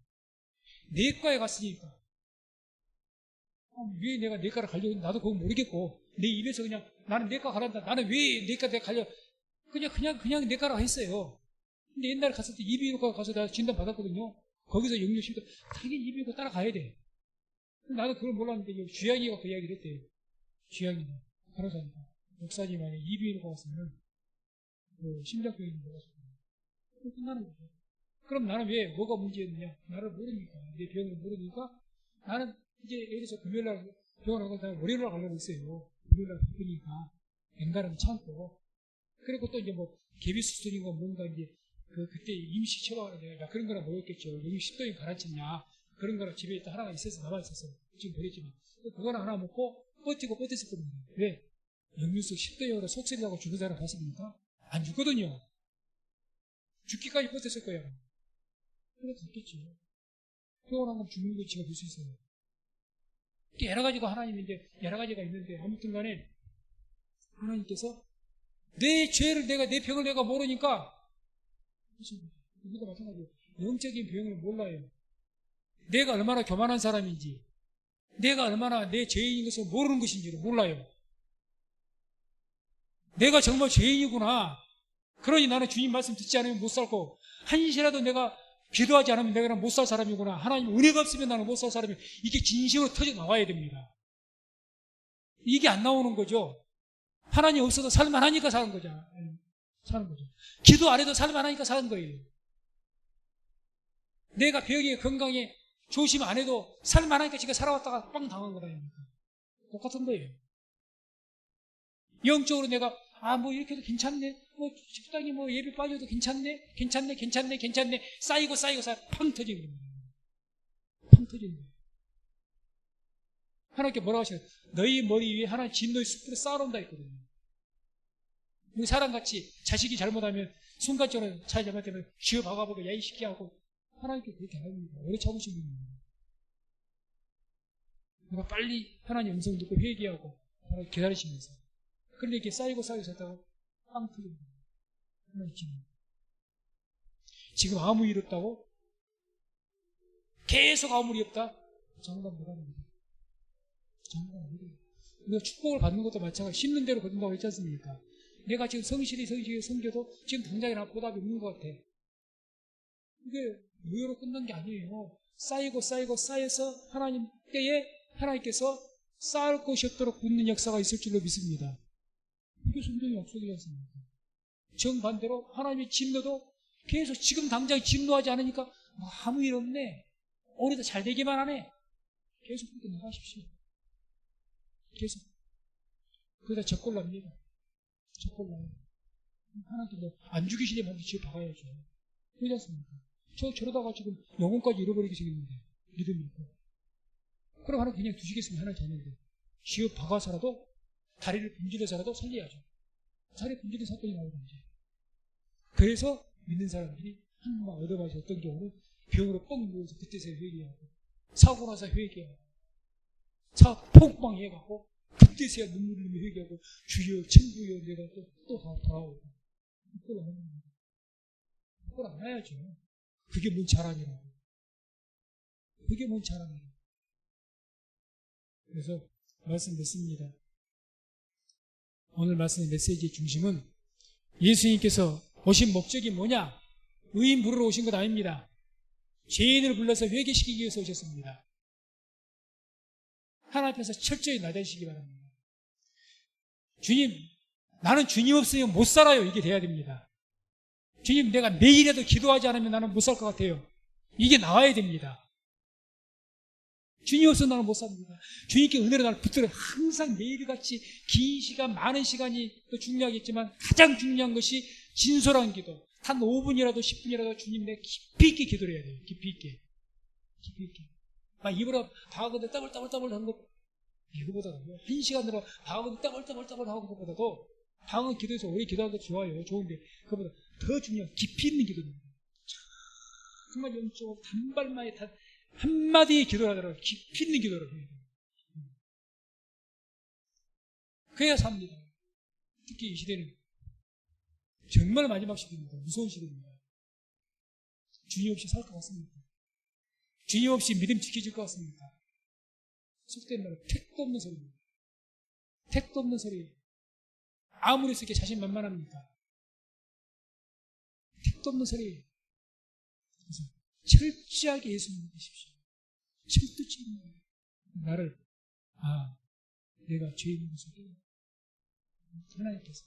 내과에 갔으니까 왜 내가 내과를 가려고 나도 그거 모르겠고 내 입에서 그냥 나는 내과 가란다. 나는 왜 내과 내가 가려 그냥 내과라고 했어요. 근데 옛날에 갔을 때 이비인후과 가서 나 진단 받았거든요. 거기서 역류식도 당연히 이비인후과 따라가야 돼. 나도 그걸 몰랐는데 주양이가 그 이야기를 했대요. 주양이가 간호사니까 목사님 안에 이비인후과 갔으면 심장병이 뭐가지고 끝나는 거죠. 그럼 나는 왜 뭐가 문제였느냐? 나를 모르니까 내 병을 모르니까 나는 이제 예를 들어서 금요일날 병원 가고 다음에 월요일날 가려고 했어요. 금요일날 바쁘니까 앵가는 참고 그리고 또 이제 뭐 개비수술인가 뭔가 이제 그때 임시 처방하는 그런 거나 뭐였겠죠. 여기 식도염 가라앉혔냐 그런 거나 집에 있다 하나가 있어서 남아 있었어. 지금 버렸지만 그거는 하나 먹고 버텼을 겁니다. 왜? 역류성 식도염으로 속쓰리라고 죽은 사람 봤습니까? 안 죽거든요. 죽기까지 버텼을 거예요. 그래 됐겠죠. 병원한 건 죽는 거 지가 볼 수 있어요. 여러 가지가 하나님인데 여러 가지가 있는데 아무튼 간에 하나님께서 내 죄를 내 병을 내가 모르니까 우리가 마찬가지로 영적인 병을 몰라요. 내가 얼마나 교만한 사람인지 내가 얼마나 내 죄인인 것을 모르는 것인지를 몰라요. 내가 정말 죄인이구나. 그러니 나는 주님 말씀 듣지 않으면 못 살고 한시라도 내가 기도하지 않으면 내가 못 살 사람이구나. 하나님 은혜가 없으면 나는 못 살 사람이 이게 진심으로 터져 나와야 됩니다. 이게 안 나오는 거죠. 하나님 없어도 살만하니까 사는 거잖아. 사는 거죠. 기도 안 해도 살만하니까 사는 거예요. 내가 병에 건강에 조심 안 해도 살만하니까 지가 살아왔다가 빵 당한 거다. 똑같은 거예요. 영적으로 내가 뭐 이렇게 해도 괜찮네. 식당이 예배 빠져도 괜찮네. 쌓이고 팡 터지는 거예요. 팡 터지는 거예요. 하나님께 뭐라고 하시나요? 너희 머리 위에 하나님 진노의 숯불을 쌓아놓는다 했거든요. 우리 사람같이 자식이 잘못하면 순간적으로 잘 잘못되면 쥐어 박아보고 야이 시키 하고 하나님께 그렇게 안 합니다. 오래 참으시는 거예요. 내가 빨리 하나님 음성을 듣고 회개하고 기다리시면서 그런데 이렇게 쌓이고 하다가 빵 터지는 거예요. 지금 아무 일 없다고? 계속 아무 일이 없다? 장담 못합니다. 장담 못해요. 우리가 축복을 받는 것도 마찬가지로 심는 대로 거둔다고 했지 않습니까? 내가 지금 성실히 섬겨도 지금 당장에 나 보답이 없는 것 같아. 이게 무효로 끝난 게 아니에요. 쌓여서 하나님 때에 하나님께서 쌓을 것이 없도록 굳는 역사가 있을 줄로 믿습니다. 이게 성경의 약속이지 않습니까? 정반대로 하나님이 진노도 계속 지금 당장 진노하지 않으니까 아무 일 없네. 오히려 잘 되기만 하네. 계속 그렇게 나가십시오. 계속. 그러다 적골납니다. 적골나요. 하나님께 안 죽이시니 반드시 지어 박아야죠. 그렇지 않습니까? 저러다가 지금 영혼까지 잃어버리게 생겼는데 믿음이 있고. 그럼 하나님 그냥 두시겠으면 하나님 되는데 지어 박아서라도 다리를 분질러서라도 살려야죠. 다리 분질린 사건이 나오든지. 그래서 믿는 사람들이 한번 얻어가서 어떤 경우는 병으로 뻥 누워서 그때서 회개하고 사고 나서 회개하고 차 폭망해가고 그때서야 눈물 흘리며 회개하고 주여 천국이여 내가 또 돌아오고 그걸 안 합니다. 그걸 안 해야죠. 그게 뭔 자랑이라고. 그게 뭔 자랑이라고. 그래서 말씀 맺습니다. 오늘 말씀의 메시지의 중심은 예수님께서 오신 목적이 뭐냐? 의인 부르러 오신 것 아닙니다. 죄인을 불러서 회개시키기 위해서 오셨습니다. 하나님 앞에서 철저히 나대시기 바랍니다. 주님, 나는 주님 없으면 못 살아요. 이게 돼야 됩니다. 주님, 내가 매일에도 기도하지 않으면 나는 못 살 것 같아요. 이게 나와야 됩니다. 주님 없으면 나는 못 삽니다. 주님께 은혜로 나를 붙들어 항상 매일같이 긴 시간, 많은 시간이 또 중요하겠지만 가장 중요한 것이 진솔한 기도. 단 5분이라도 10분이라도 주님 내가 깊이 있게 기도를 해야 돼요. 깊이 있게. 깊이 있게. 막 입으로 방언을 따블따블 하는 것, 이거보다도 1시간으로 방언을 따블따블 하는 것보다도 방언 기도에서 오래 기도하는 것도 좋아요. 좋은데 그것보다 더 중요한 깊이 있는 기도입니다. 정말 영적으로 단발만에 한마디의 기도를 하더라도 깊이 있는 기도를 해야 돼요. 그래야 삽니다. 특히 이 시대는 정말 마지막 시대입니다. 무서운 시대입니다. 주님 없이 살 것 같습니까? 주님 없이 믿음 지켜질 것 같습니까? 속된 말로 택도 없는 소리입니다. 택도 없는 소리. 아무리 그렇게 자신만만합니까? 택도 없는 소리. 그래서 철저하게 예수님 믿으십시오. 철두치 나를 내가 죄인인 것을 하나님께서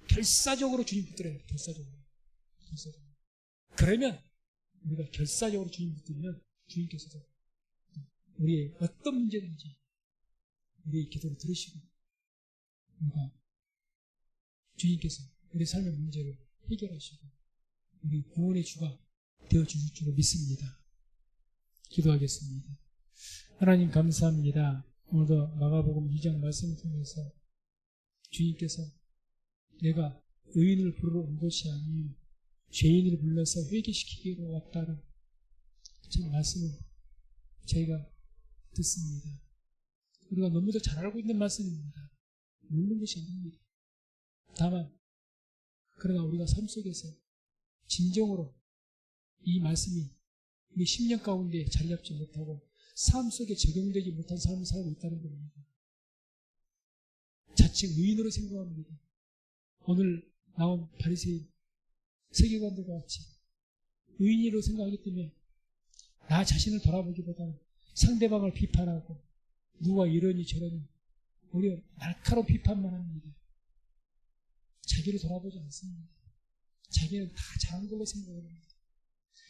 결사적으로 주님 붙들어야 돼요. 결사적으로. 그러면 우리가 결사적으로 주님 붙들면 주님께서도 우리의 어떤 문제든지 우리의 기도를 들으시고 우리가 주님께서 우리 삶의 문제를 해결하시고 우리 구원의 주가 되어주실 줄로 믿습니다. 기도하겠습니다. 하나님 감사합니다. 오늘도 마가복음 2장 말씀을 통해서 주님께서 내가 의인을 부르러 온 것이 아니요 죄인을 불러서 회개시키기로 왔다는 참 말씀을 저희가 듣습니다. 우리가 너무도 잘 알고 있는 말씀입니다. 모르는 것이 아닙니다. 다만 그러나 우리가 삶 속에서 진정으로 이 말씀이 우리 10년 가운데 자리 잡지 못하고 삶 속에 적용되지 못한 삶을 살고 있다는 겁니다. 자칭 의인으로 생각합니다. 오늘 나온 바리새인 세계관들과 같이 의인으로 생각하기 때문에 나 자신을 돌아보기보다는 상대방을 비판하고 누가 이러니 저러니 오히려 날카로운 비판만 합니다. 자기를 돌아보지 않습니다. 자기는 다 잘한 걸로 생각합니다.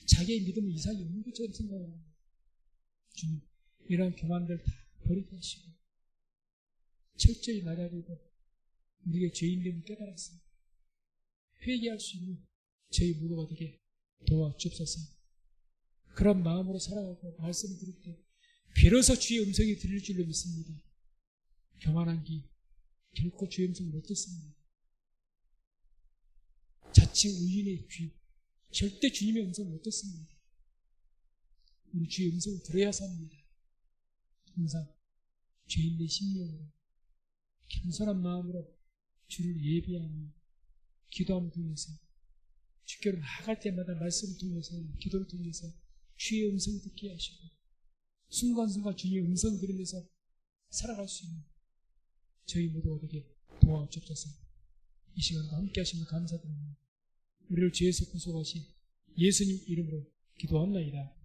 자기의 믿음은 이상이 없는 것처럼 생각합니다. 주님, 이런 교만들 다 버리게 하시고 철저히 나가리고 우리의 죄인됨을 깨달았습니다. 회개할 수 있는 저희 모두가 되게 도와주옵소서. 그런 마음으로 살아가고 말씀을 들을 때 비로소 주의 음성이 들릴 줄로 믿습니다. 교만한 기 결코 주의 음성을 못 듣습니다. 자칭 의인의 귀 절대 주님의 음성을 못 듣습니다. 우리 주의 음성을 들어야 삽니다. 항상 죄인의 심령으로 겸손한 마음으로 주를 예비하며 기도함을 통해서 주께로 나아갈 때마다 말씀을 통해서 기도를 통해서 주의 음성을 듣게 하시고 순간순간 주의 음성을 들으면서 살아갈 수 있는 저희 모두가 되게 도와주옵소서. 이 시간도 함께 하시면 감사드립니다. 우리를 죄에서 구속하신 예수님 이름으로 기도합나이다.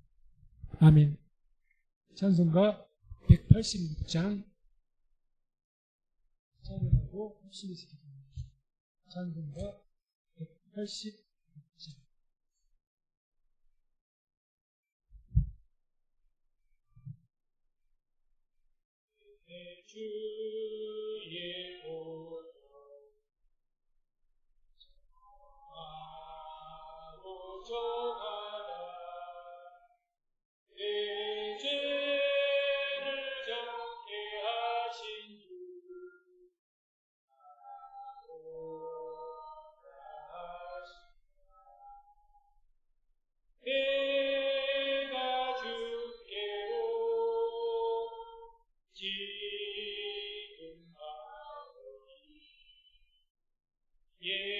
아멘. 찬송가 186장 찬양하고 합심해서 기도합니다. 찬송가 186장 내 주의 보혈 바로 정하라 내 죄를 정케 하신 주 내가 주께로 지금 가오니 예수님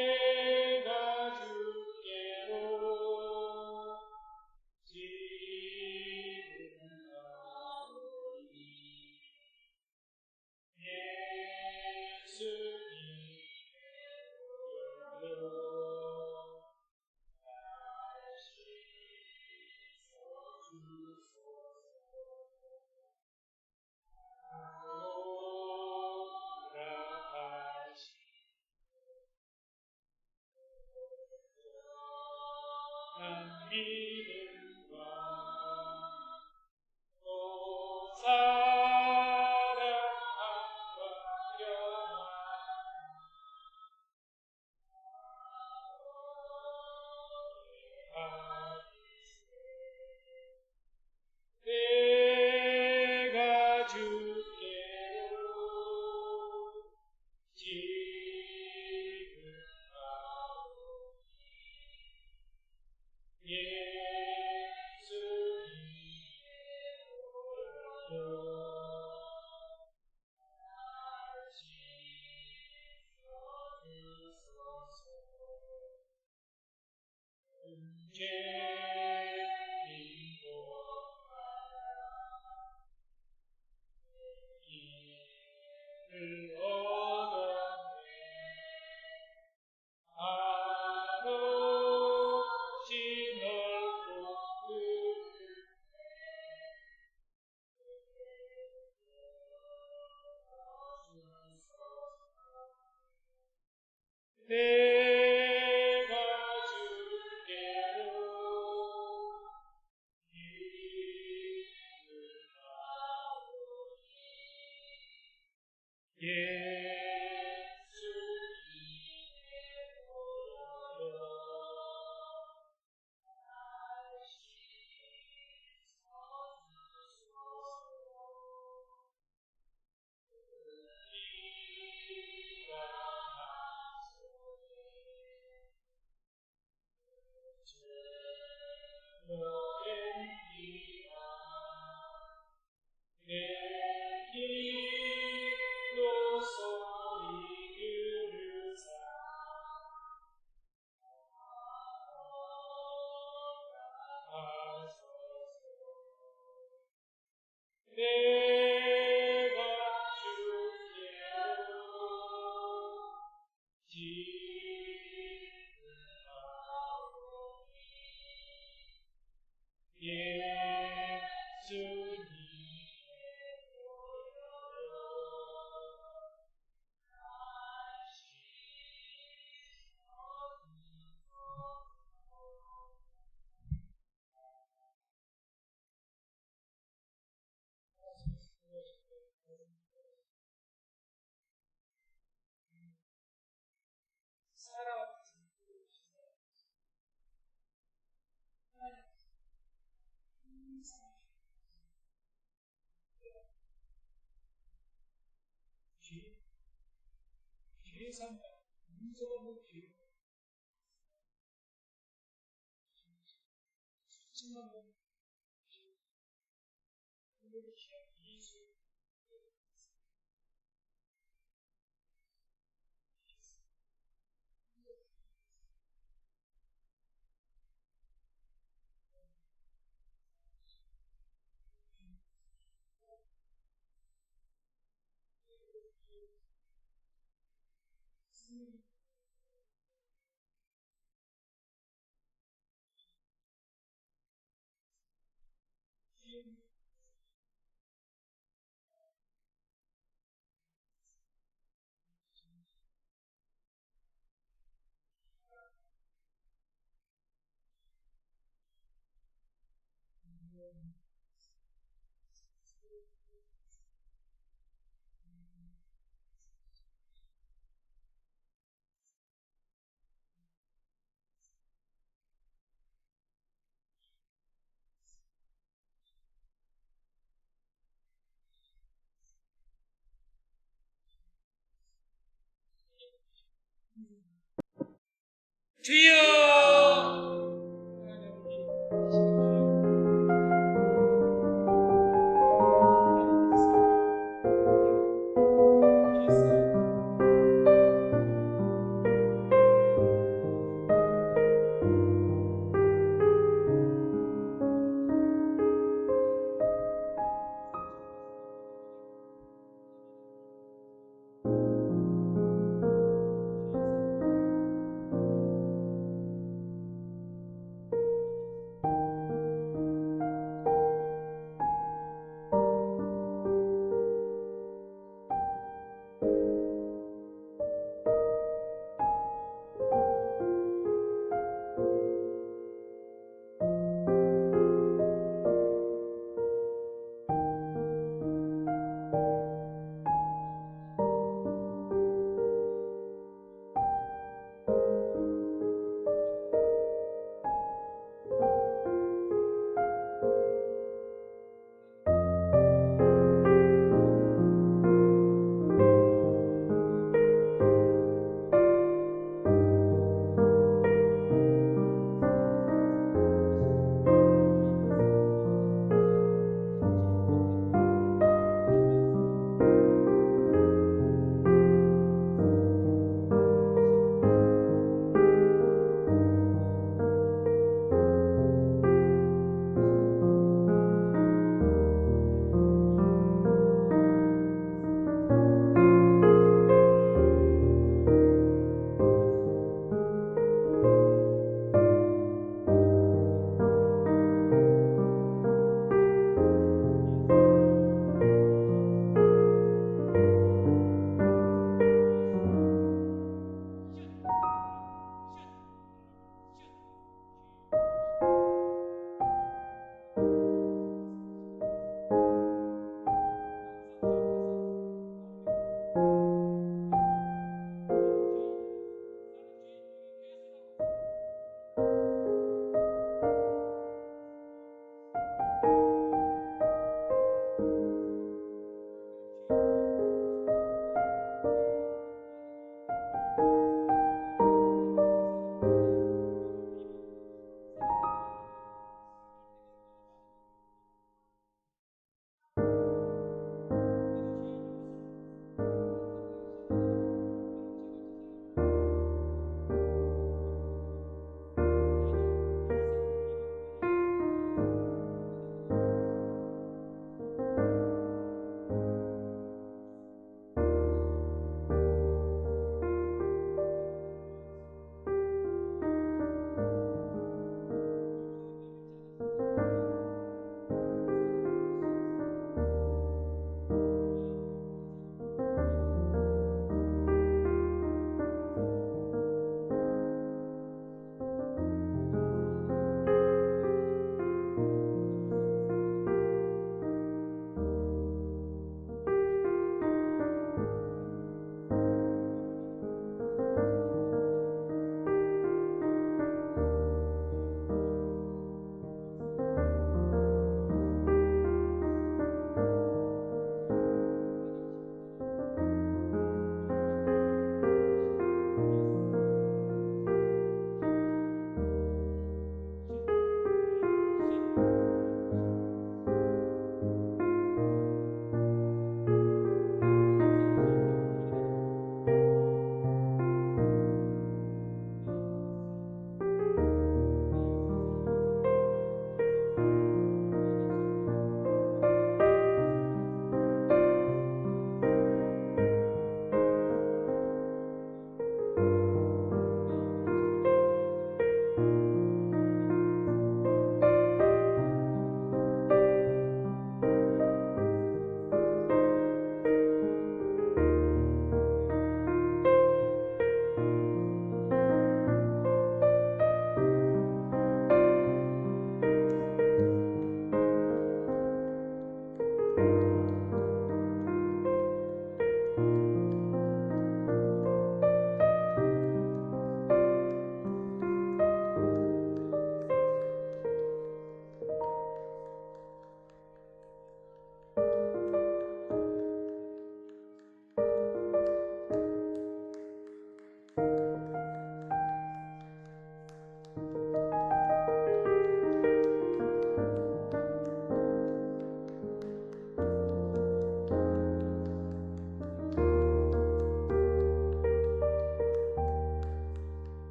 내가 주께로 지금 가오니 예수님으로 다시 난 믿음과 또 사랑함과 내가 주께로 지금 가오니 예수님으로 다시 서주소서. 은혜님과 길을 얻었네. 한없이 넓고 내가 주께로 기를 가오니 예수님으로 다시 서주소서. 계산 문서로 기록 수치만 주여